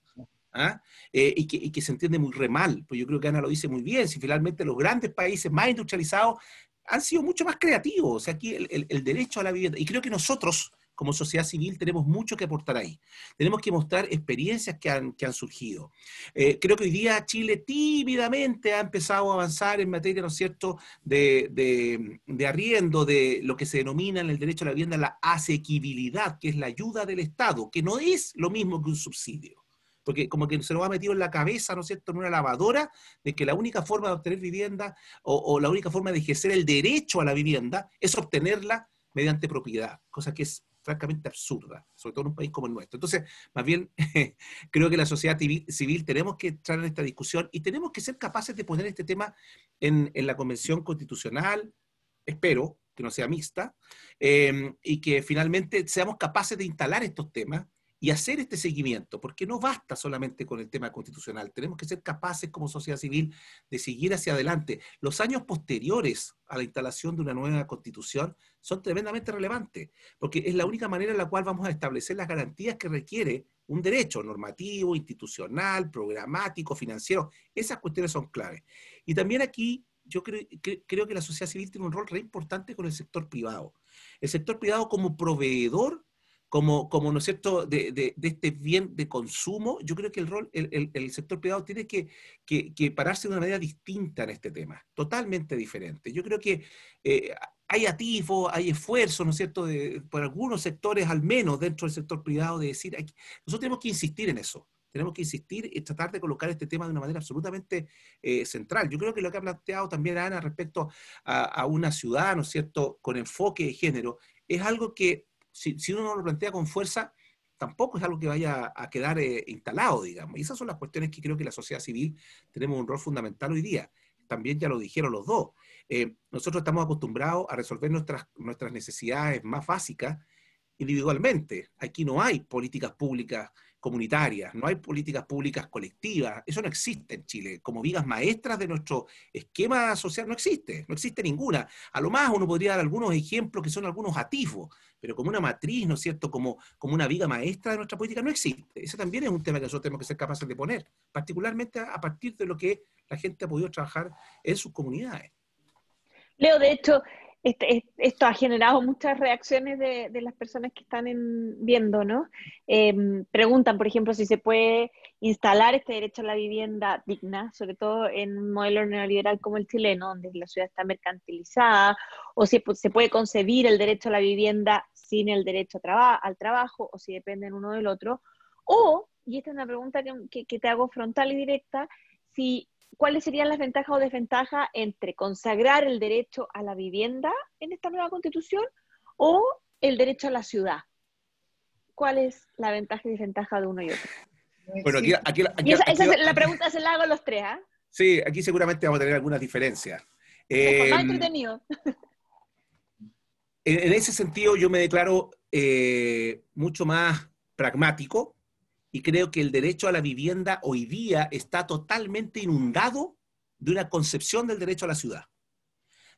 ¿Ah? Y que se entiende muy re mal, pues yo creo que Ana lo dice muy bien, si finalmente los grandes países más industrializados han sido mucho más creativos, o sea, aquí el derecho a la vivienda, y creo que nosotros como sociedad civil tenemos mucho que aportar ahí, tenemos que mostrar experiencias que han surgido. Creo que hoy día Chile tímidamente ha empezado a avanzar en materia, ¿no es cierto?, de arriendo, de lo que se denomina en el derecho a la vivienda la asequibilidad, que es la ayuda del Estado, que no es lo mismo que un subsidio. Porque como que se nos ha metido en la cabeza, ¿no es cierto?, en una lavadora, de que la única forma de obtener vivienda o la única forma de ejercer el derecho a la vivienda es obtenerla mediante propiedad, cosa que es francamente absurda, sobre todo en un país como el nuestro. Entonces, más bien, creo que la sociedad civil tenemos que entrar en esta discusión y tenemos que ser capaces de poner este tema en la Convención Constitucional, espero que no sea mixta, y que finalmente seamos capaces de instalar estos temas y hacer este seguimiento, porque no basta solamente con el tema constitucional, tenemos que ser capaces como sociedad civil de seguir hacia adelante. Los años posteriores a la instalación de una nueva constitución son tremendamente relevantes, porque es la única manera en la cual vamos a establecer las garantías que requiere un derecho normativo, institucional, programático, financiero. Esas cuestiones son claves. Y también aquí yo creo que la sociedad civil tiene un rol re importante con el sector privado. El sector privado como proveedor, como ¿no es cierto?, de este bien de consumo. Yo creo que el sector privado tiene que pararse de una manera distinta en este tema, totalmente diferente. Yo creo que hay atisbos, hay esfuerzos, ¿no es cierto?, por algunos sectores, al menos dentro del sector privado, de decir, nosotros tenemos que insistir en eso. Tenemos que insistir y tratar de colocar este tema de una manera absolutamente central. Yo creo que lo que ha planteado también Ana respecto a una ciudad, ¿no es cierto?, con enfoque de género, es algo que, si uno no lo plantea con fuerza, tampoco es algo que vaya a quedar instalado, digamos. Y esas son las cuestiones que creo que la sociedad civil tenemos un rol fundamental hoy día. También ya lo dijeron los dos. Nosotros estamos acostumbrados a resolver nuestras necesidades más básicas individualmente. Aquí no hay políticas públicas comunitarias, no hay políticas públicas colectivas, eso no existe en Chile. Como vigas maestras de nuestro esquema social no existe ninguna. A lo más uno podría dar algunos ejemplos que son algunos atisbos, pero como una matriz, ¿no es cierto?, como una viga maestra de nuestra política no existe. Ese también es un tema que nosotros tenemos que ser capaces de poner, particularmente a partir de lo que la gente ha podido trabajar en sus comunidades. Leo, de hecho, esto ha generado muchas reacciones de las personas que están viendo, ¿no? Preguntan, por ejemplo, si se puede instalar este derecho a la vivienda digna, sobre todo en un modelo neoliberal como el chileno, donde la ciudad está mercantilizada, o si se puede concebir el derecho a la vivienda sin el derecho al trabajo, o si dependen uno del otro. O, y esta es una pregunta que te hago frontal y directa, ¿cuáles serían las ventajas o desventajas entre consagrar el derecho a la vivienda en esta nueva constitución o el derecho a la ciudad? ¿Cuál es la ventaja y desventaja de uno y otro? Bueno, La pregunta se la hago a los tres, ¿ah? Sí, aquí seguramente vamos a tener algunas diferencias. Es más entretenido. En ese sentido, yo me declaro mucho más pragmático y creo que el derecho a la vivienda hoy día está totalmente inundado de una concepción del derecho a la ciudad.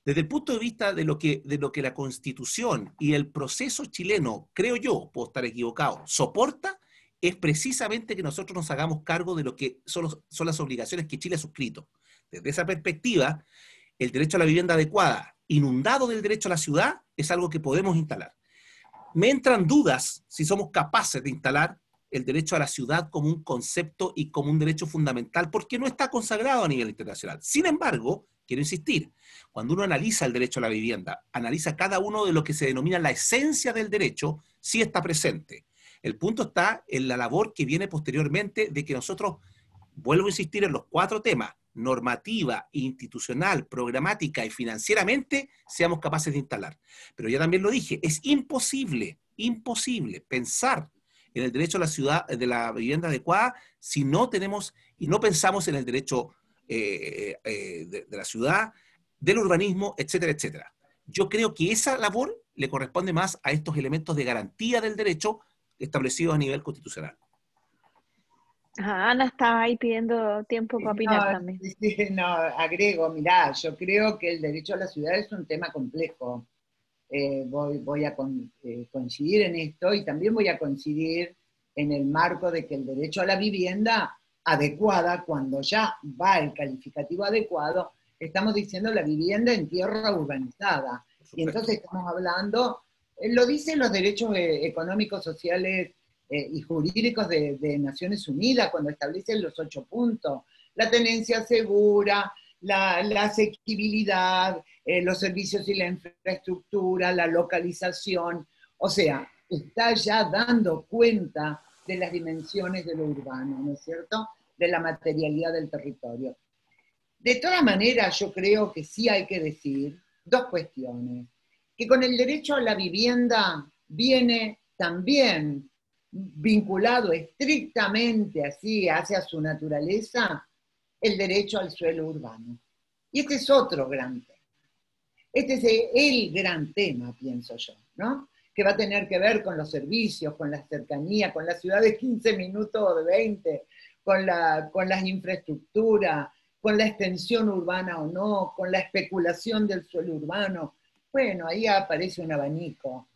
Desde el punto de vista de lo que la Constitución y el proceso chileno, creo yo, puedo estar equivocado, soporta, es precisamente que nosotros nos hagamos cargo de lo que son las obligaciones que Chile ha suscrito. Desde esa perspectiva, el derecho a la vivienda adecuada, inundado del derecho a la ciudad, es algo que podemos instalar. Me entran dudas si somos capaces de instalar el derecho a la ciudad como un concepto y como un derecho fundamental, porque no está consagrado a nivel internacional. Sin embargo, quiero insistir, cuando uno analiza el derecho a la vivienda, analiza cada uno de lo que se denomina la esencia del derecho, sí está presente. El punto está en la labor que viene posteriormente de que nosotros, vuelvo a insistir en los 4 temas, normativa, institucional, programática y financieramente, seamos capaces de instalar. Pero ya también lo dije, es imposible pensar en el derecho a la ciudad, de la vivienda adecuada, si no tenemos y no pensamos en el derecho de la ciudad, del urbanismo, etcétera, etcétera. Yo creo que esa labor le corresponde más a estos elementos de garantía del derecho establecidos a nivel constitucional. Ana estaba ahí pidiendo tiempo para opinar también. No, agrego, mirá, yo creo que el derecho a la ciudad es un tema complejo. Voy a coincidir en esto y también voy a coincidir en el marco de que el derecho a la vivienda adecuada, cuando ya va el calificativo adecuado, estamos diciendo la vivienda en tierra urbanizada. Y entonces estamos hablando, lo dicen los derechos económicos, sociales y jurídicos de Naciones Unidas cuando establecen los 8 puntos. La tenencia segura, la asequibilidad, los servicios y la infraestructura, la localización. O sea, está ya dando cuenta de las dimensiones de lo urbano, ¿no es cierto?, de la materialidad del territorio. De todas maneras, yo creo que sí hay que decir 2 cuestiones. Que con el derecho a la vivienda viene también vinculado estrictamente así hacia su naturaleza el derecho al suelo urbano. Y este es otro gran tema. Este es el gran tema, pienso yo, ¿no?, que va a tener que ver con los servicios, con la cercanía, con la ciudad de 15 minutos o de 20, con las infraestructuras, con la extensión urbana o no, con la especulación del suelo urbano. Bueno, ahí aparece un abanico.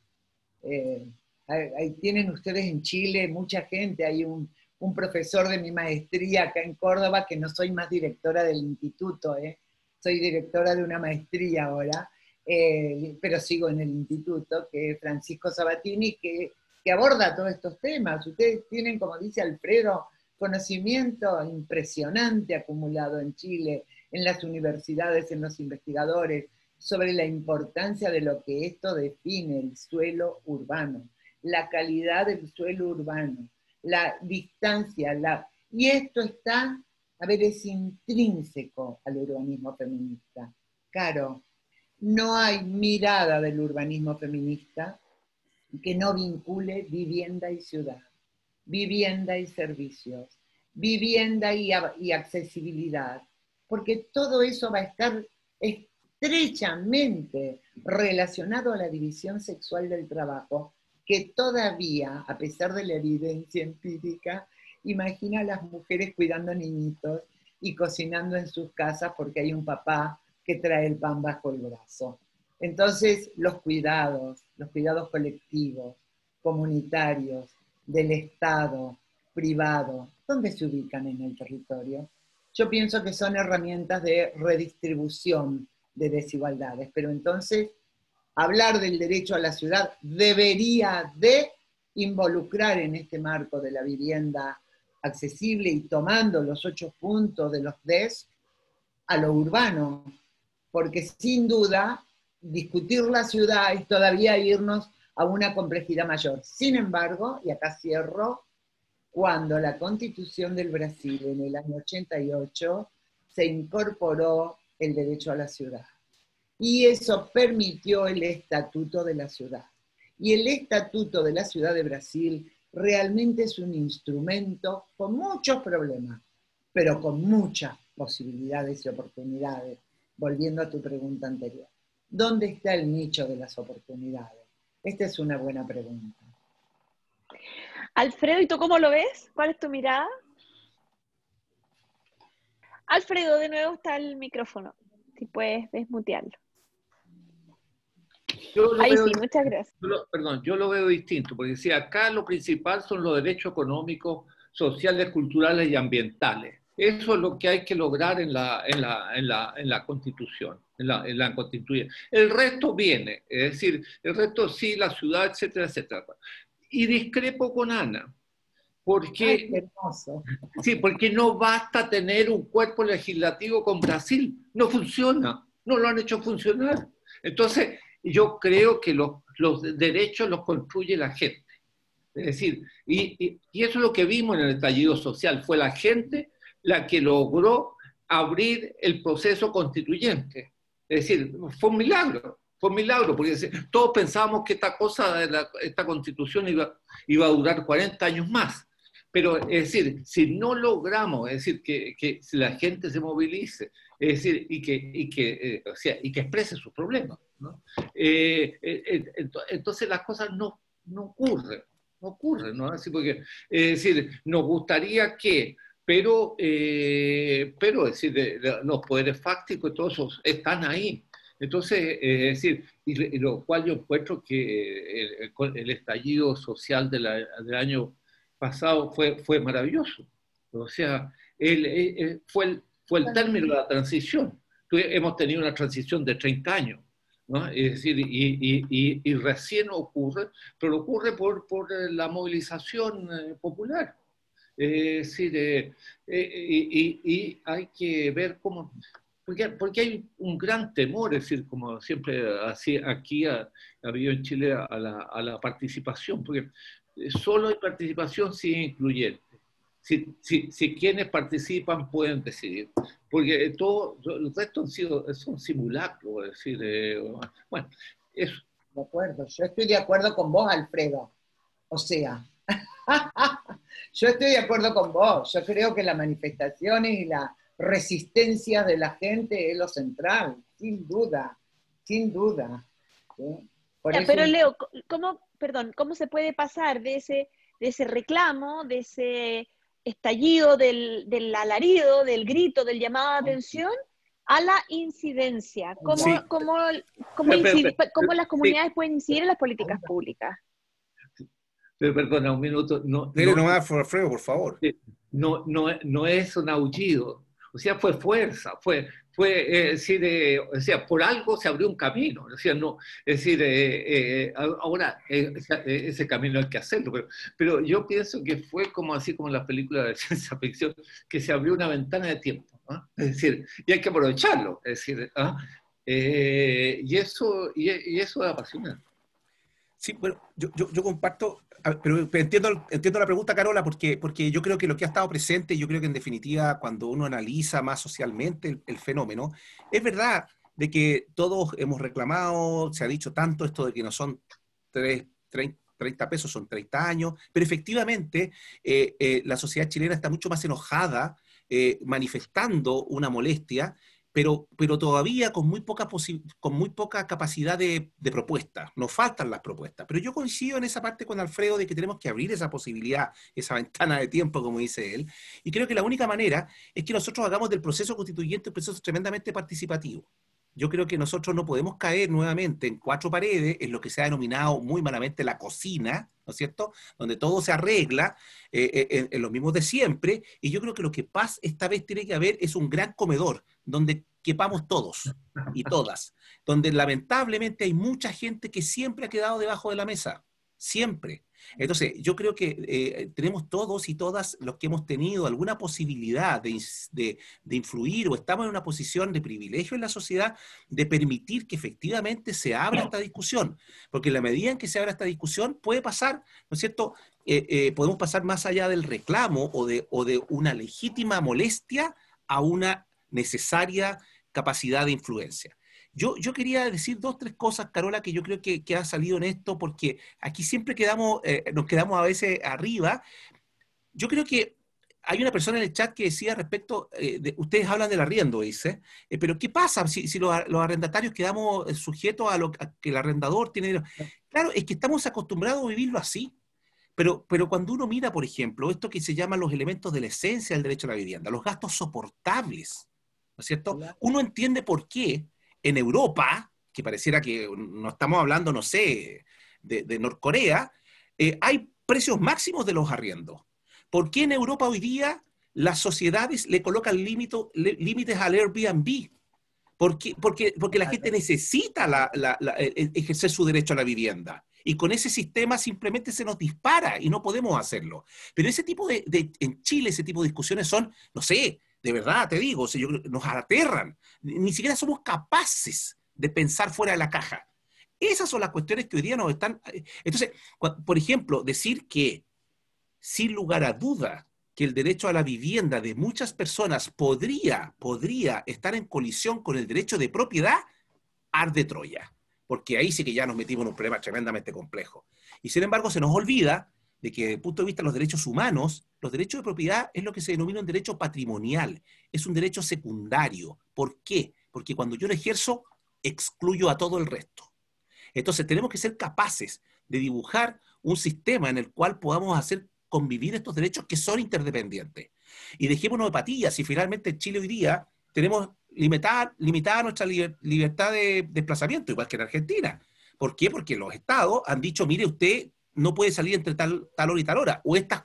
Ahí tienen ustedes en Chile mucha gente, hay un profesor de mi maestría acá en Córdoba, que no soy más directora del instituto, soy directora de una maestría ahora, pero sigo en el instituto, que es Francisco Sabatini, que aborda todos estos temas. Ustedes tienen, como dice Alfredo, conocimiento impresionante acumulado en Chile, en las universidades, en los investigadores, sobre la importancia de lo que esto define, el suelo urbano, la calidad del suelo urbano, la distancia, y esto está, a ver, es intrínseco al urbanismo feminista. Caro, no hay mirada del urbanismo feminista que no vincule vivienda y ciudad, vivienda y servicios, vivienda y accesibilidad, porque todo eso va a estar estrechamente relacionado a la división sexual del trabajo, que todavía, a pesar de la evidencia empírica, imagina a las mujeres cuidando niñitos y cocinando en sus casas porque hay un papá que trae el pan bajo el brazo. Entonces, los cuidados colectivos, comunitarios, del Estado, privado, ¿dónde se ubican en el territorio? Yo pienso que son herramientas de redistribución de desigualdades, pero entonces hablar del derecho a la ciudad debería de involucrar en este marco de la vivienda accesible y tomando los 8 puntos de los DES a lo urbano, porque sin duda discutir la ciudad es todavía irnos a una complejidad mayor. Sin embargo, y acá cierro, cuando la Constitución del Brasil en el año 88 se incorporó el derecho a la ciudad. Y eso permitió el Estatuto de la Ciudad. Y el Estatuto de la Ciudad de Brasil realmente es un instrumento con muchos problemas, pero con muchas posibilidades y oportunidades. Volviendo a tu pregunta anterior. ¿Dónde está el nicho de las oportunidades? Esta es una buena pregunta. Alfredo, ¿y tú cómo lo ves? ¿Cuál es tu mirada? Alfredo, de nuevo está el micrófono. Si puedes desmutearlo. Ahí sí, muchas gracias. Yo lo veo distinto, porque si acá lo principal son los derechos económicos, sociales, culturales y ambientales. Eso es lo que hay que lograr en la Constitución, en la Constituyente. El resto viene, es decir, el resto sí, la ciudad, etcétera, etcétera. Y discrepo con Ana, porque, ay, qué hermoso. Sí, porque no basta tener un cuerpo legislativo con Brasil, no funciona, no lo han hecho funcionar. Entonces, yo creo que los derechos los construye la gente. Es decir, y eso es lo que vimos en el estallido social, fue la gente la que logró abrir el proceso constituyente. Es decir, fue un milagro, porque todos pensábamos que esta constitución iba a durar 40 años más. Pero, es decir, si no logramos, es decir, que si la gente se movilice, es decir, y que exprese sus problemas, ¿no? Entonces las cosas no ocurren, ¿no? Así porque, es decir, nos gustaría que, pero es decir, los poderes fácticos y todos esos están ahí. Entonces, es decir, y lo cual yo encuentro que el estallido social del año pasado fue maravilloso. O sea, fue el término de la transición. Hemos tenido una transición de 30 años, ¿no? Es decir, y recién ocurre, pero ocurre por la movilización popular. Es decir, y hay que ver cómo, porque hay un gran temor, es decir, como siempre así, aquí ha habido en Chile a la participación, porque solo hay participación si es incluyente. Si quienes participan pueden decidir, porque todo el resto son simulacros, es decir, bueno, eso. De acuerdo, yo estoy de acuerdo con vos, Alfredo. O sea, yo estoy de acuerdo con vos. Yo creo que las manifestaciones y la resistencia de la gente es lo central, sin duda, sin duda. ¿Sí? Pero Leo, ¿cómo se puede pasar de ese reclamo, de ese estallido, del alarido, del grito, del llamado de atención, a la incidencia? ¿Cómo las comunidades pueden incidir en las políticas públicas? Pero perdona, un minuto. Dile nomás, Alfredo, por favor. No es un aullido. O sea, fue fuerza, fue fue, es decir, o sea, por algo se abrió un camino, o sea, no, es decir, ahora ese camino hay que hacerlo, pero yo pienso que fue como así como en las películas de ciencia ficción, que se abrió una ventana de tiempo, ¿no? Es decir, y hay que aprovecharlo, es decir, ¿ah? Y eso es apasionante. Sí, bueno, yo comparto, pero entiendo la pregunta, Carola, porque yo creo que lo que ha estado presente, yo creo que en definitiva, cuando uno analiza más socialmente el fenómeno, es verdad de que todos hemos reclamado, se ha dicho tanto esto de que no son 30 pesos, son 30 años, pero efectivamente la sociedad chilena está mucho más enojada, manifestando una molestia, pero todavía con muy poca capacidad de propuesta. Nos faltan las propuestas. Pero yo coincido en esa parte con Alfredo de que tenemos que abrir esa posibilidad, esa ventana de tiempo, como dice él. Y creo que la única manera es que nosotros hagamos del proceso constituyente un proceso tremendamente participativo. Yo creo que nosotros no podemos caer nuevamente en cuatro paredes, en lo que se ha denominado muy malamente la cocina, ¿no es cierto?, donde todo se arregla en los mismos de siempre, y yo creo que lo que pasa esta vez tiene que haber es un gran comedor, donde quepamos todos y todas, donde lamentablemente hay mucha gente que siempre ha quedado debajo de la mesa, siempre. Entonces, yo creo que tenemos todos y todas los que hemos tenido alguna posibilidad de influir o estamos en una posición de privilegio en la sociedad, de permitir que efectivamente se abra esta discusión, porque en la medida en que se abra esta discusión puede pasar, ¿no es cierto?, podemos pasar más allá del reclamo o de una legítima molestia a una necesaria capacidad de influencia. Yo quería decir dos, tres cosas, Carola, que yo creo que ha salido en esto, porque aquí siempre nos quedamos a veces arriba. Yo creo que hay una persona en el chat que decía respecto, ustedes hablan del arriendo, dice, pero ¿qué pasa si los arrendatarios quedamos sujetos a que el arrendador tiene? Claro, es que estamos acostumbrados a vivirlo así. Pero cuando uno mira, por ejemplo, esto que se llaman los elementos de la esencia del derecho a la vivienda, los gastos soportables, ¿no es cierto? Uno entiende por qué en Europa, que pareciera que no estamos hablando, no sé, de Norcorea, hay precios máximos de los arriendos. ¿Por qué en Europa hoy día las sociedades le colocan límites al Airbnb? Porque la gente necesita ejercer su derecho a la vivienda. Y con ese sistema simplemente se nos dispara y no podemos hacerlo. Pero en Chile ese tipo de discusiones son, no sé, de verdad te digo, nos aterran. Ni siquiera somos capaces de pensar fuera de la caja. Esas son las cuestiones que hoy día nos están... Entonces, por ejemplo, decir que, sin lugar a duda, que el derecho a la vivienda de muchas personas podría estar en colisión con el derecho de propiedad, arde Troya. Porque ahí sí que ya nos metimos en un problema tremendamente complejo. Y sin embargo se nos olvida de que desde el punto de vista de los derechos humanos, los derechos de propiedad es lo que se denomina un derecho patrimonial, es un derecho secundario. ¿Por qué? Porque cuando yo lo ejerzo, excluyo a todo el resto. Entonces tenemos que ser capaces de dibujar un sistema en el cual podamos hacer convivir estos derechos que son interdependientes. Y dejémonos de patillas, y finalmente en Chile hoy día tenemos limitada nuestra libertad de desplazamiento, igual que en Argentina. ¿Por qué? Porque los estados han dicho, mire, usted no puede salir entre tal hora y tal hora, o estas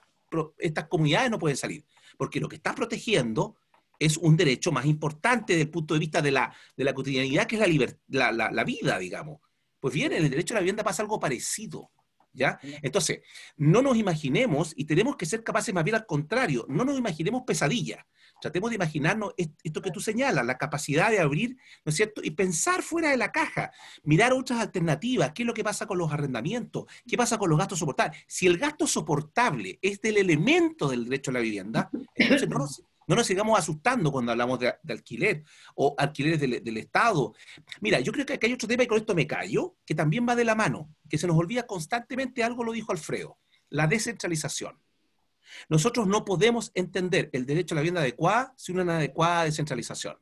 comunidades no pueden salir, porque lo que está protegiendo es un derecho más importante desde el punto de vista de la cotidianidad, que es la vida, digamos. Pues bien, en el derecho a la vivienda pasa algo parecido. ¿Ya? Entonces, no nos imaginemos, y tenemos que ser capaces más bien al contrario, no nos imaginemos pesadillas, tratemos de imaginarnos esto que tú señalas, la capacidad de abrir, ¿no es cierto?, y pensar fuera de la caja, mirar otras alternativas, qué es lo que pasa con los arrendamientos, qué pasa con los gastos soportables. Si el gasto soportable es del elemento del derecho a la vivienda, entonces no nos sigamos asustando cuando hablamos de alquiler o alquileres del Estado. Mira, yo creo que acá hay otro tema, y con esto me callo, que también va de la mano, que se nos olvida constantemente, algo lo dijo Alfredo, la descentralización. Nosotros no podemos entender el derecho a la vivienda adecuada sin una adecuada descentralización.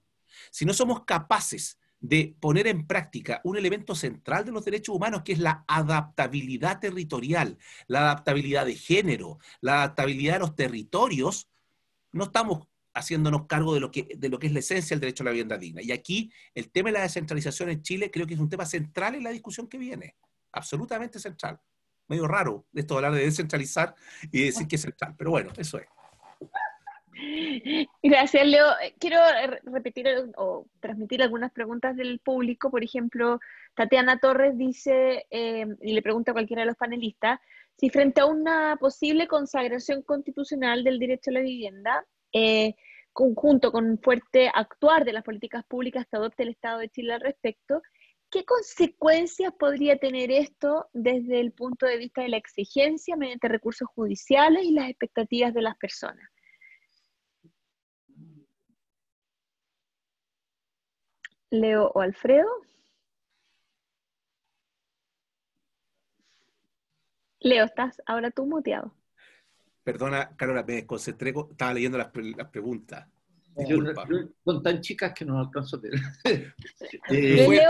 Si no somos capaces de poner en práctica un elemento central de los derechos humanos, que es la adaptabilidad territorial, la adaptabilidad de género, la adaptabilidad de los territorios, no estamos haciéndonos cargo de lo que es la esencia del derecho a la vivienda digna. Y aquí el tema de la descentralización en Chile creo que es un tema central en la discusión que viene, absolutamente central. Medio raro esto de hablar de descentralizar y decir que es central, pero bueno, eso es. Gracias, Leo. Quiero repetir o transmitir algunas preguntas del público. Por ejemplo, Tatiana Torres dice, y le pregunta a cualquiera de los panelistas, si frente a una posible consagración constitucional del derecho a la vivienda, conjunto con un fuerte actuar de las políticas públicas que adopte el Estado de Chile al respecto, ¿qué consecuencias podría tener esto desde el punto de vista de la exigencia mediante recursos judiciales y las expectativas de las personas? Leo o Alfredo. Leo, estás ahora tú muteado. Perdona, Carola, me desconcentré, estaba leyendo las preguntas. Yo, Disculpa. son tan chicas que no alcanzo a leer. Leo,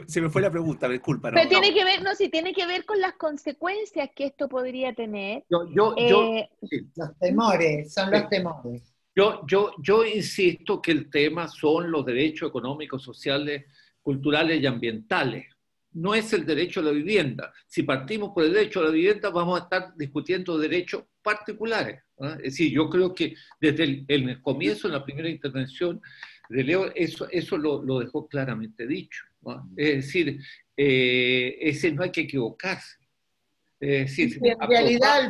Se me fue la pregunta, disculpa. pero No. tiene que ver, no, sí, tiene que ver con las consecuencias que esto podría tener. Sí. Los temores, son los temores. Yo insisto que el tema son los derechos económicos, sociales, culturales y ambientales. No es el derecho a la vivienda. Si partimos por el derecho a la vivienda, vamos a estar discutiendo derechos particulares, ¿no? Es decir, yo creo que desde el comienzo, en la primera intervención de Leo, eso lo dejó claramente dicho, ¿no? Es decir, ese no hay que equivocarse. Es decir, En realidad,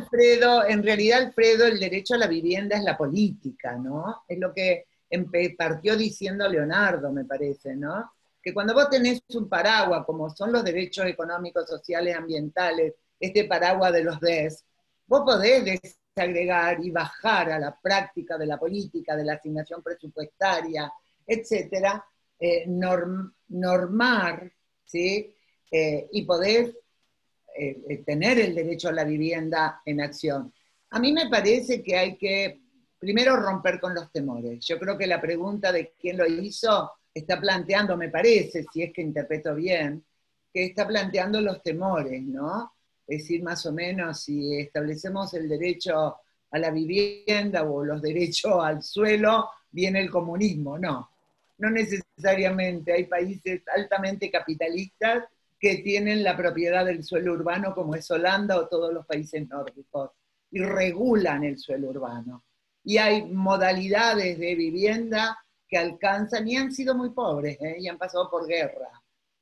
Alfredo, el derecho a la vivienda es la política, ¿no? Es lo que partió diciendo Leonardo, me parece, ¿no? Que cuando vos tenés un paraguas, como son los derechos económicos, sociales, ambientales, este paraguas de los DES, vos podés desagregar y bajar a la práctica de la política, de la asignación presupuestaria, etcétera, normar, ¿sí? Y podés tener el derecho a la vivienda en acción. A mí me parece que hay que, primero, romper con los temores. Yo creo que la pregunta de quién lo hizo está planteando, me parece, si es que interpreto bien, que está planteando los temores, ¿no? Es decir, más o menos, si establecemos el derecho a la vivienda o los derechos al suelo, viene el comunismo. No, no necesariamente. Hay países altamente capitalistas que tienen la propiedad del suelo urbano, como es Holanda o todos los países nórdicos, y regulan el suelo urbano. Y hay modalidades de vivienda que alcanzan, y han sido muy pobres, y han pasado por guerra.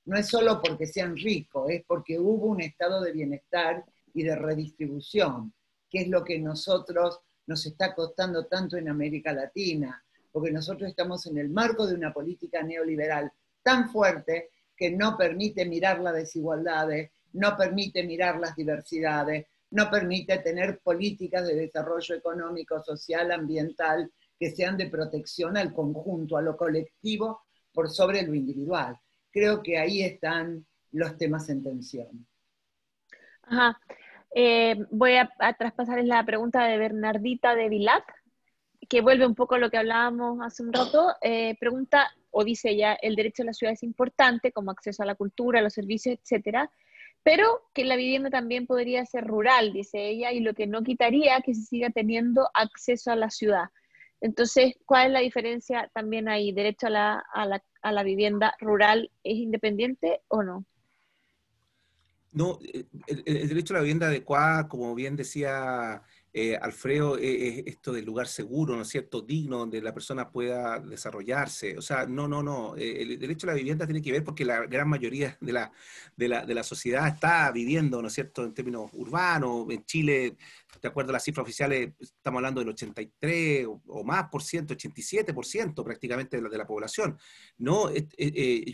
No es solo porque sean ricos, es porque hubo un estado de bienestar y de redistribución, que es lo que nosotros nos está costando tanto en América Latina, porque nosotros estamos en el marco de una política neoliberal tan fuerte que no permite mirar las desigualdades, no permite mirar las diversidades, no permite tener políticas de desarrollo económico, social, ambiental, que sean de protección al conjunto, a lo colectivo, por sobre lo individual. Creo que ahí están los temas en tensión. Ajá. Voy a traspasarles la pregunta de Bernardita de Vilat, que vuelve un poco a lo que hablábamos hace un rato. Pregunta, o dice ella, el derecho a la ciudad es importante, como acceso a la cultura, a los servicios, etcétera, pero que la vivienda también podría ser rural, dice ella, y lo que no quitaría que se siga teniendo acceso a la ciudad. Entonces, ¿cuál es la diferencia también ahí? ¿Derecho a la vivienda rural es independiente o no? No, el derecho a la vivienda adecuada, como bien decía Alfredo, es esto del lugar seguro, ¿no es cierto?, digno, donde la persona pueda desarrollarse. O sea, no. El derecho a la vivienda tiene que ver porque la gran mayoría de la sociedad está viviendo, ¿no es cierto?, en términos urbanos. En Chile, de acuerdo a las cifras oficiales, estamos hablando del 83 o más por ciento, 87% prácticamente de la población. ¿No?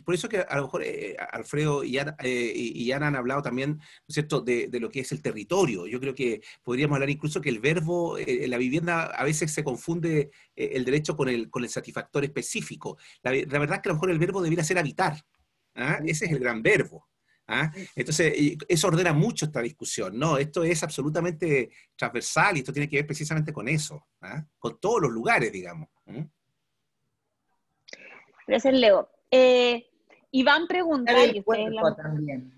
Por eso que a lo mejor Alfredo y Ana han hablado también, ¿no es cierto?, de lo que es el territorio. Yo creo que podríamos hablar incluso que el verbo, la vivienda, a veces se confunde el derecho con el satisfactor específico. La verdad es que a lo mejor el verbo debería ser habitar. ¿Ah? Ese es el gran verbo. ¿Ah? Entonces, eso ordena mucho esta discusión, ¿no? Esto es absolutamente transversal y esto tiene que ver precisamente con eso, ¿ah? Con todos los lugares, digamos. Gracias, Leo. Iván pregunta, y también.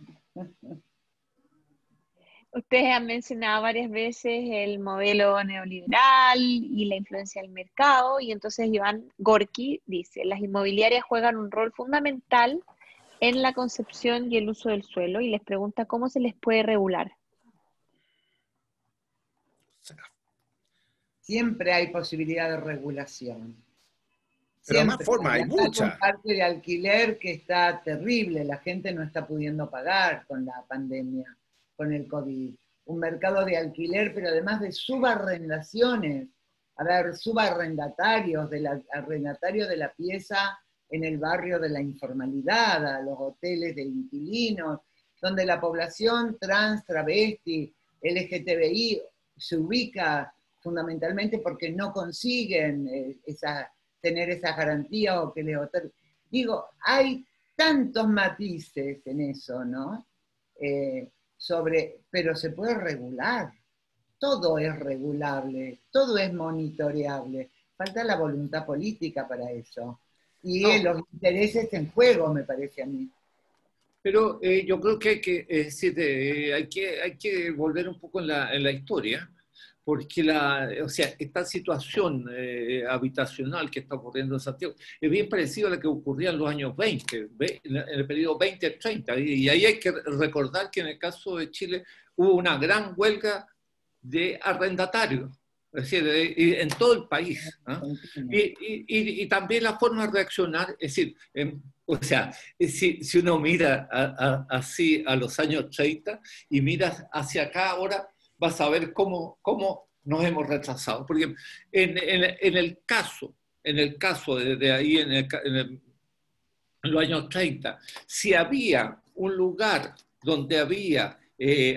Ustedes han mencionado varias veces el modelo neoliberal y la influencia del mercado, y entonces Iván Gorky dice, las inmobiliarias juegan un rol fundamental en la concepción y el uso del suelo, y les pregunta cómo se les puede regular. siempre hay posibilidad de regulación. Pero además Siempre. formas hay Acá hay un muchas. parque de alquiler que está terrible, la gente no está pudiendo pagar con la pandemia, con el COVID. Un mercado de alquiler, pero además de subarrendaciones. A ver, subarrendatarios, arrendatario de la pieza en el barrio de la informalidad, a los hoteles de inquilinos, donde la población trans, travesti, LGTBI se ubica fundamentalmente porque no consiguen tener esa garantía o que les otorguen. Digo, hay tantos matices en eso, ¿no? Pero se puede regular. Todo es regulable, todo es monitoreable. Falta la voluntad política para eso. Y No, los intereses en juego, me parece a mí. pero yo creo que hay que volver un poco en la historia, porque o sea, esta situación habitacional que está ocurriendo en Santiago es bien parecida a la que ocurría en los años 20, en el periodo 20-30, y ahí hay que recordar que en el caso de Chile hubo una gran huelga de arrendatarios, es decir, en todo el país, ¿no? Y también la forma de reaccionar, es decir, o sea, si uno mira así a los años 30 y mira hacia acá ahora, vas a ver cómo nos hemos retrasado. Porque en el caso de ahí, en los años 30, si había un lugar donde había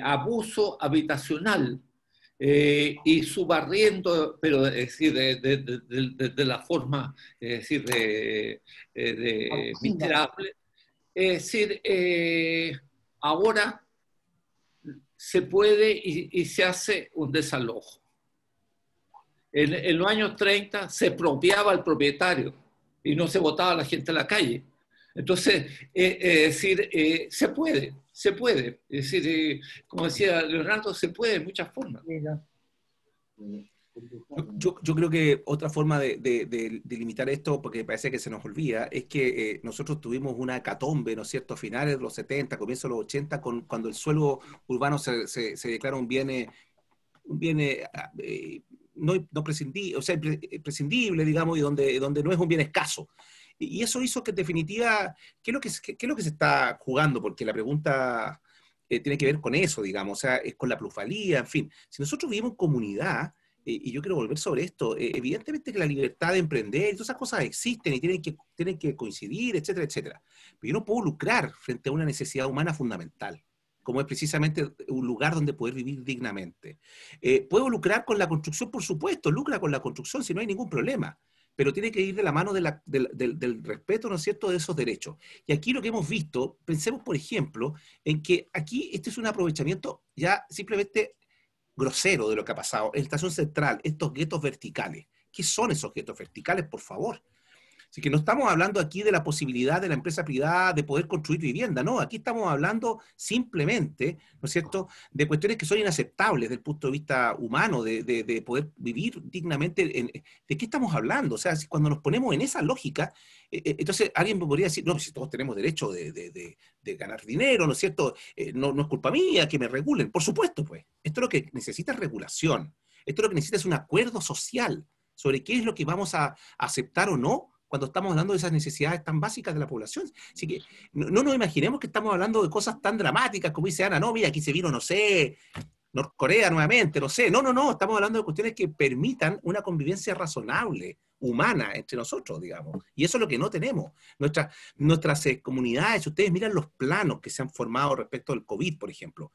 abuso habitacional, y subarriendo, pero es decir, de la forma, es decir, miserable. Es decir, ahora se puede y se hace un desalojo. En los años 30 se expropiaba al propietario y no se botaba a la gente a la calle. Entonces, es decir, se puede. Es decir, como decía Leonardo, se puede de muchas formas. Yo creo que otra forma de limitar esto, porque parece que se nos olvida, es que nosotros tuvimos una hecatombe, ¿no es cierto?, a finales de los 70, comienzos de los 80, cuando el suelo urbano se declara un bien no prescindible, o sea, prescindible, digamos, y donde no es un bien escaso. Y eso hizo que, en definitiva, ¿qué es lo que se está jugando? Porque la pregunta tiene que ver con eso, digamos, o sea, es con la plusvalía, en fin. Si nosotros vivimos en comunidad, y yo quiero volver sobre esto, evidentemente que la libertad de emprender y todas esas cosas existen y tienen que coincidir, etcétera, etcétera. Pero yo no puedo lucrar frente a una necesidad humana fundamental, como es precisamente un lugar donde poder vivir dignamente. Puedo lucrar con la construcción, por supuesto, lucra con la construcción si no hay ningún problema, pero tiene que ir de la mano del respeto, ¿no es cierto?, de esos derechos. Y aquí lo que hemos visto, pensemos, por ejemplo, en que aquí este es un aprovechamiento ya simplemente grosero de lo que ha pasado. En Estación Central, estos guetos verticales. ¿Qué son esos guetos verticales, por favor? Así que no estamos hablando aquí de la posibilidad de la empresa privada de poder construir vivienda, no, aquí estamos hablando simplemente, ¿no es cierto?, de cuestiones que son inaceptables desde el punto de vista humano, de poder vivir dignamente. ¿De qué estamos hablando? O sea, si cuando nos ponemos en esa lógica, entonces alguien me podría decir, no, pues si todos tenemos derecho de ganar dinero, ¿no es cierto?, no es culpa mía que me regulen. Por supuesto, pues, esto lo que necesita es regulación, esto lo que necesita es un acuerdo social sobre qué es lo que vamos a aceptar o no cuando estamos hablando de esas necesidades tan básicas de la población. Así que no nos imaginemos que estamos hablando de cosas tan dramáticas como dice Ana, no, mira, aquí se vino, no sé, Norcorea nuevamente, no sé. No, estamos hablando de cuestiones que permitan una convivencia razonable, humana, entre nosotros, digamos. Y eso es lo que no tenemos. Nuestras comunidades, si ustedes miran los planos que se han formado respecto al COVID, por ejemplo,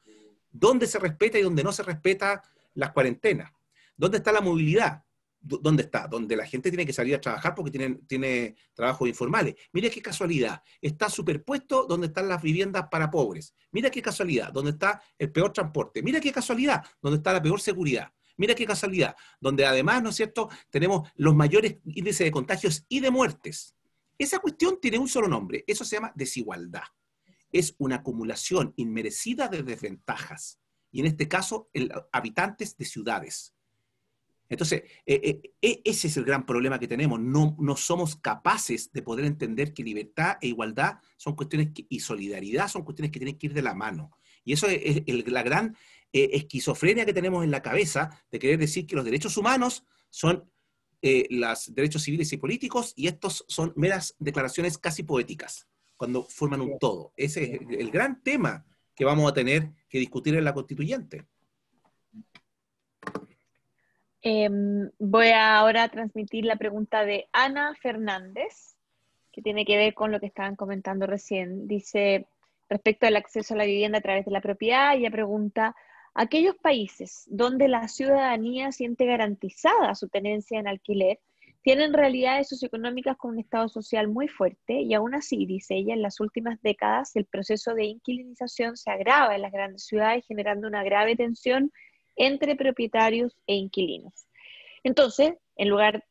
¿dónde se respeta y dónde no se respeta las cuarentenas? ¿Dónde está la movilidad? ¿Dónde está? Donde la gente tiene que salir a trabajar porque tiene trabajos informales. Mira qué casualidad, está superpuesto donde están las viviendas para pobres. Mira qué casualidad, donde está el peor transporte. Mira qué casualidad, donde está la peor seguridad. Mira qué casualidad, donde además, ¿no es cierto?, tenemos los mayores índices de contagios y de muertes. Esa cuestión tiene un solo nombre, eso se llama desigualdad. Es una acumulación inmerecida de desventajas. Y en este caso, habitantes de ciudades. Entonces, ese es el gran problema que tenemos. No somos capaces de poder entender que libertad e igualdad son cuestiones y solidaridad son cuestiones que tienen que ir de la mano. Y eso es la gran esquizofrenia que tenemos en la cabeza de querer decir que los derechos humanos son los derechos civiles y políticos, y estos son meras declaraciones casi poéticas, cuando forman un todo. Ese es el gran tema que vamos a tener que discutir en la constituyente. Voy ahora a transmitir la pregunta de Ana Fernández, que tiene que ver con lo que estaban comentando recién. Dice, respecto al acceso a la vivienda a través de la propiedad, ella pregunta, aquellos países donde la ciudadanía siente garantizada su tenencia en alquiler, tienen realidades socioeconómicas con un estado social muy fuerte, y aún así, dice ella, en las últimas décadas el proceso de inquilinización se agrava en las grandes ciudades, generando una grave tensión entre propietarios e inquilinos. Entonces, en lugares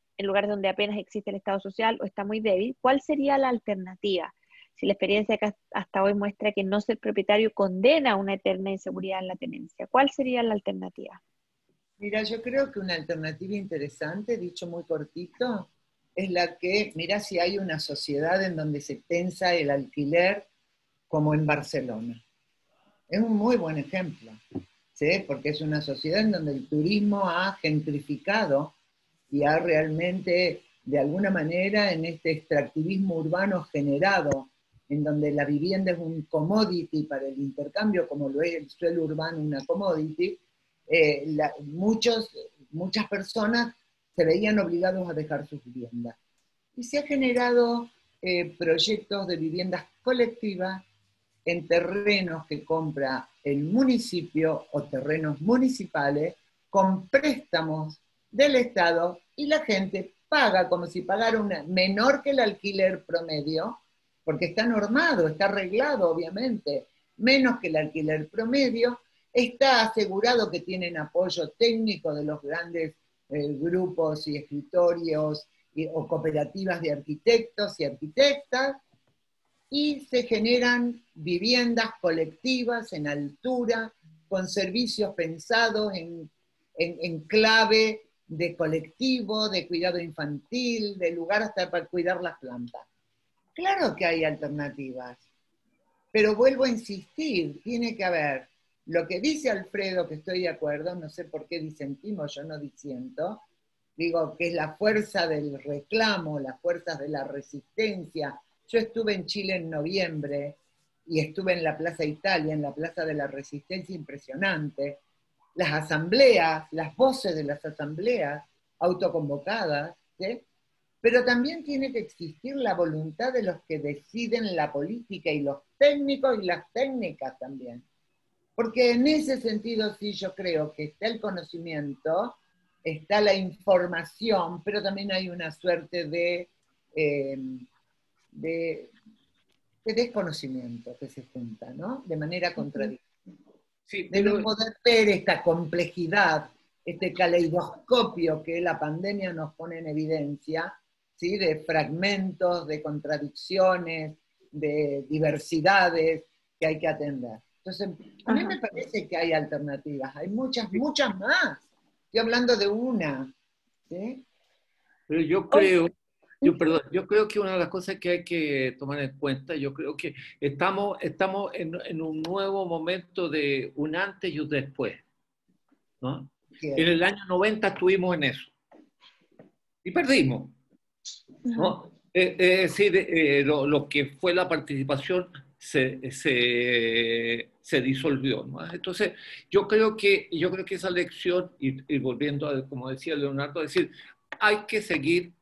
donde apenas existe el Estado social o está muy débil, ¿cuál sería la alternativa? Si la experiencia que hasta hoy muestra que no ser propietario condena a una eterna inseguridad en la tenencia, ¿cuál sería la alternativa? Mira, yo creo que una alternativa interesante, dicho muy cortito, es la que, mira si hay una sociedad en donde se pensa el alquiler como en Barcelona. Es un muy buen ejemplo, ¿sí? Porque es una sociedad en donde el turismo ha gentrificado y ha realmente, de alguna manera, en este extractivismo urbano generado, en donde la vivienda es un commodity para el intercambio, como lo es el suelo urbano una commodity, muchas personas se veían obligados a dejar sus viviendas. Y se han generado proyectos de viviendas colectivas en terrenos que compra el municipio o terrenos municipales con préstamos del Estado, y la gente paga como si pagara una menor que el alquiler promedio, porque está normado, está arreglado obviamente, menos que el alquiler promedio, está asegurado que tienen apoyo técnico de los grandes grupos y escritorios o cooperativas de arquitectos y arquitectas, y se generan viviendas colectivas en altura, con servicios pensados en clave de colectivo, de cuidado infantil, de lugar hasta para cuidar las plantas. Claro que hay alternativas, pero vuelvo a insistir, tiene que haber lo que dice Alfredo, que estoy de acuerdo, no sé por qué disentimos, yo no disiento, digo que es la fuerza del reclamo, las fuerzas de la resistencia. Yo estuve en Chile en noviembre y estuve en la Plaza Italia, en la Plaza de la Resistencia, impresionante. Las asambleas, las voces de las asambleas autoconvocadas, ¿sí? Pero también tiene que existir la voluntad de los que deciden la política, y los técnicos y las técnicas también. Porque en ese sentido sí yo creo que está el conocimiento, está la información, pero también hay una suerte de desconocimiento que se junta, ¿no? De manera contradictoria. Sí, De no poder ver esta complejidad, este caleidoscopio que la pandemia nos pone en evidencia, ¿sí? De fragmentos, de contradicciones, de diversidades que hay que atender. Entonces, a mí me parece que hay alternativas, hay muchas, muchas más. Estoy hablando de una, ¿sí? Pero yo creo, yo creo que una de las cosas que hay que tomar en cuenta, yo creo que estamos en un nuevo momento de un antes y un después, ¿no? En el año 90 estuvimos en eso y perdimos, ¿no? Es decir, lo que fue la participación se disolvió, ¿no? Entonces, yo creo que esa lección, y volviendo a, como decía Leonardo, decir, hay que seguir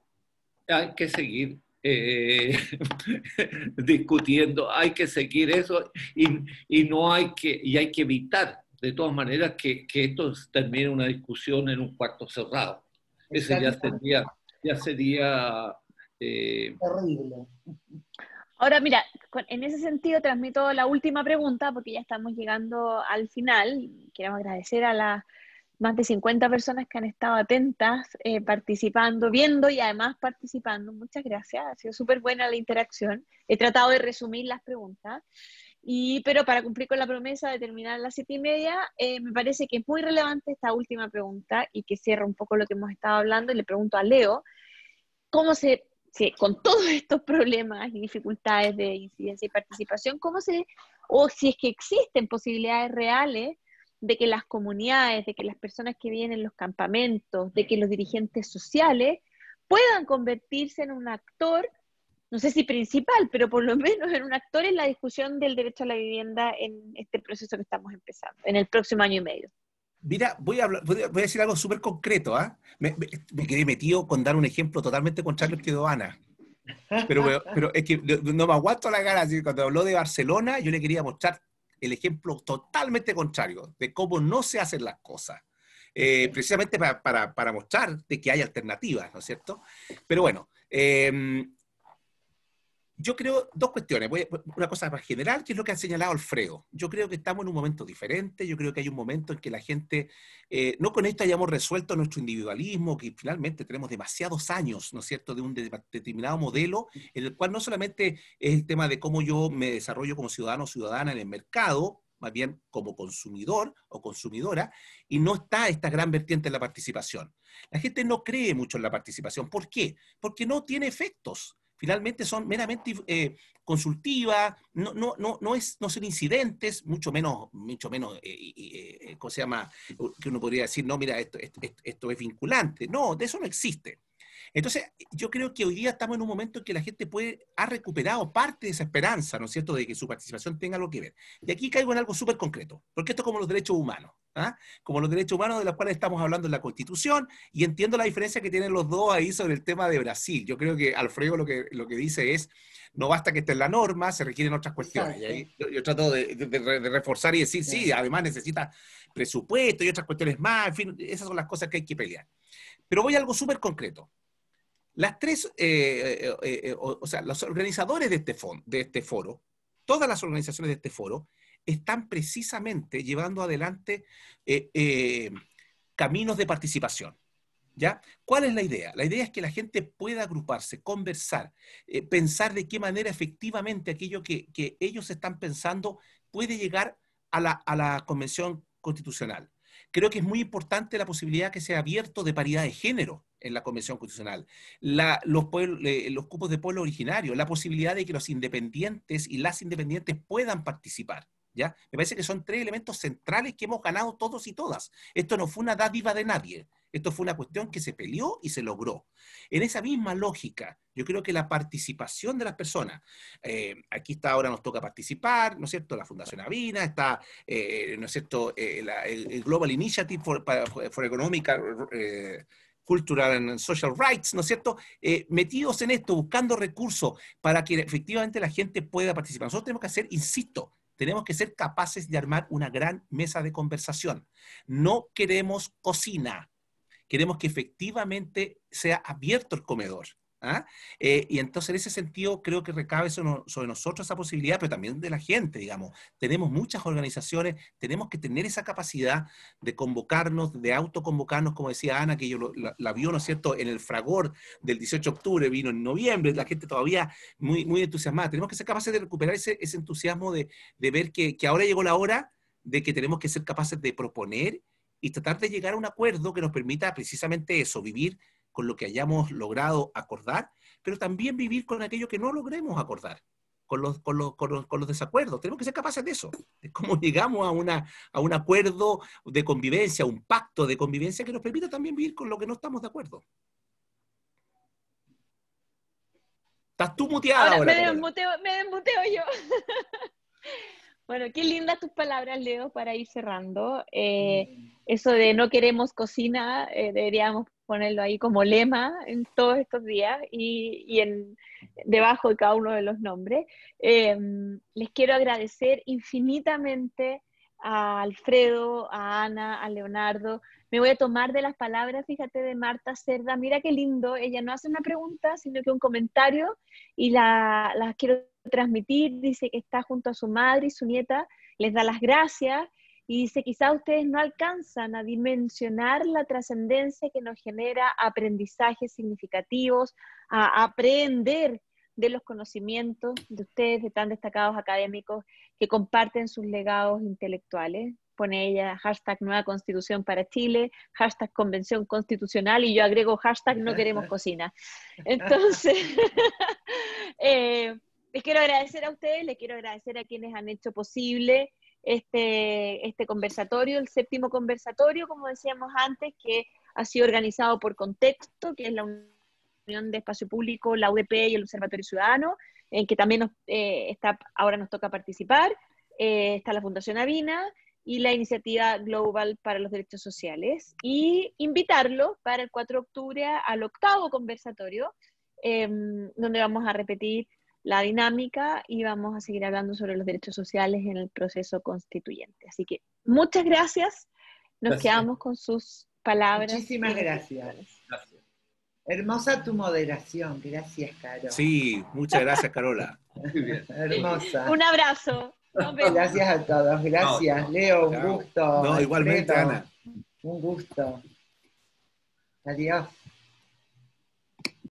discutiendo, hay que seguir eso, y no hay hay que evitar de todas maneras que esto termine una discusión en un cuarto cerrado. Ese ya sería terrible. Ahora, mira, en ese sentido transmito la última pregunta, porque ya estamos llegando al final. Queremos agradecer a las más de 50 personas que han estado atentas, participando, viendo y además participando. Muchas gracias, ha sido súper buena la interacción. He tratado de resumir las preguntas, pero para cumplir con la promesa de terminar a las 7:30, me parece que es muy relevante esta última pregunta y que cierra un poco lo que hemos estado hablando. Y le pregunto a Leo, con todos estos problemas y dificultades de incidencia y participación, ¿cómo se o si es que existen posibilidades reales de que las comunidades, de que las personas que viven en los campamentos, de que los dirigentes sociales puedan convertirse en un actor, no sé si principal, pero por lo menos en un actor en la discusión del derecho a la vivienda en este proceso que estamos empezando, en el próximo año y medio. Mira, voy a decir algo súper concreto, ¿ah? Me quedé metido con dar un ejemplo totalmente contrario al que dio Ana. Pero es que no me aguanto la cara. Así, cuando habló de Barcelona, yo le quería mostrar el ejemplo totalmente contrario de cómo no se hacen las cosas. Precisamente para mostrar de que hay alternativas, ¿no es cierto? Pero bueno, yo creo dos cuestiones. Una cosa más general, que es lo que ha señalado Alfredo. Yo creo que estamos en un momento diferente. Yo creo que hay un momento en que la gente, no con esto hayamos resuelto nuestro individualismo, que finalmente tenemos demasiados años, ¿no es cierto?, de un determinado modelo, en el cual no solamente es el tema de cómo yo me desarrollo como ciudadano o ciudadana en el mercado, más bien como consumidor o consumidora, y no está esta gran vertiente en la participación. La gente no cree mucho en la participación. ¿Por qué? Porque no tiene efectos. Finalmente son meramente consultivas, no son incidentes, mucho menos ¿cómo se llama? Que uno podría decir, no, mira, esto es vinculante. No, de eso no existe. Entonces, yo creo que hoy día estamos en un momento en que la gente ha recuperado parte de esa esperanza, ¿no es cierto?, de que su participación tenga algo que ver. Y aquí caigo en algo súper concreto, porque esto es como los derechos humanos, ¿ah? Como los derechos humanos de los cuales estamos hablando en la Constitución, y entiendo la diferencia que tienen los dos ahí sobre el tema de Brasil. Yo creo que Alfredo lo que dice es, no basta que esté en la norma, se requieren otras cuestiones. Y ahí yo trato de reforzar y decir, sí, además necesita presupuesto y otras cuestiones más, en fin, esas son las cosas que hay que pelear. Pero voy a algo súper concreto. Las tres, o sea, los organizadores de este foro, todas las organizaciones de este foro, están precisamente llevando adelante caminos de participación, ¿ya? ¿Cuál es la idea? La idea es que la gente pueda agruparse, conversar, pensar de qué manera efectivamente aquello que ellos están pensando puede llegar a la Convención Constitucional. Creo que es muy importante la posibilidad que sea abierto de paridad de género en la Convención Constitucional, los cupos de pueblo originario, la posibilidad de que los independientes y las independientes puedan participar, ¿ya? Me parece que son tres elementos centrales que hemos ganado todos y todas. Esto no fue una dádiva de nadie. Esto fue una cuestión que se peleó y se logró. En esa misma lógica, yo creo que la participación de las personas, aquí está, ahora nos toca participar, ¿no es cierto? La Fundación Avina, está, ¿no es cierto? El Global Initiative for Economic, Cultural and Social Rights, ¿no es cierto? Metidos en esto, buscando recursos para que efectivamente la gente pueda participar. Nosotros tenemos que hacer, insisto, tenemos que ser capaces de armar una gran mesa de conversación. No queremos cocina. Queremos que efectivamente sea abierto el comedor. ¿Ah? Y entonces en ese sentido creo que recabe sobre nosotros esa posibilidad, pero también de la gente, digamos. Tenemos muchas organizaciones, tenemos que tener esa capacidad de convocarnos, de autoconvocarnos, como decía Ana, que yo la vio, ¿no es cierto?, en el fragor del 18 de octubre, vino en noviembre, la gente todavía muy, muy entusiasmada. Tenemos que ser capaces de recuperar ese entusiasmo de ver que ahora llegó la hora de que tenemos que ser capaces de proponer y tratar de llegar a un acuerdo que nos permita precisamente eso, vivir con lo que hayamos logrado acordar, pero también vivir con aquello que no logremos acordar, con los desacuerdos. Tenemos que ser capaces de eso, de cómo llegamos a un acuerdo de convivencia, un pacto de convivencia que nos permita también vivir con lo que no estamos de acuerdo. Estás tú muteada ahora. Me desmuteo yo. Bueno, qué lindas tus palabras, Leo, para ir cerrando. Eso de no queremos cocina, deberíamos ponerlo ahí como lema en todos estos días y debajo de cada uno de los nombres. Les quiero agradecer infinitamente a Alfredo, a Ana, a Leonardo. Me voy a tomar de las palabras, fíjate, de Marta Cerda. Mira qué lindo, ella no hace una pregunta, sino que un comentario, y la quiero transmitir. Dice que está junto a su madre y su nieta, les da las gracias, y dice, quizá ustedes no alcanzan a dimensionar la trascendencia que nos genera aprendizajes significativos, a aprender de los conocimientos de ustedes, de tan destacados académicos que comparten sus legados intelectuales. Pone ella hashtag Nueva Constitución para Chile, hashtag Convención Constitucional, y yo agrego hashtag No Queremos Cocina. Entonces, Les quiero agradecer a ustedes, les quiero agradecer a quienes han hecho posible este conversatorio, el 7º conversatorio, como decíamos antes, que ha sido organizado por Contexto, que es la Unión de Espacio Público, la UDP y el Observatorio Ciudadano, en que también ahora nos toca participar. Está la Fundación Avina y la Iniciativa Global para los Derechos Sociales. Y invitarlos para el 4 de octubre al 8º conversatorio, donde vamos a repetir la dinámica y vamos a seguir hablando sobre los derechos sociales en el proceso constituyente. Así que muchas gracias. Nos quedamos con sus palabras. Muchísimas gracias. Hermosa tu moderación. Gracias, Caro. Sí, muchas gracias, Carola. Muy bien. Hermosa. Un abrazo. Nos vemos. Gracias a todos. Gracias, Leo. Un gusto. No, igualmente, Alfredo, Ana. un gusto. Adiós.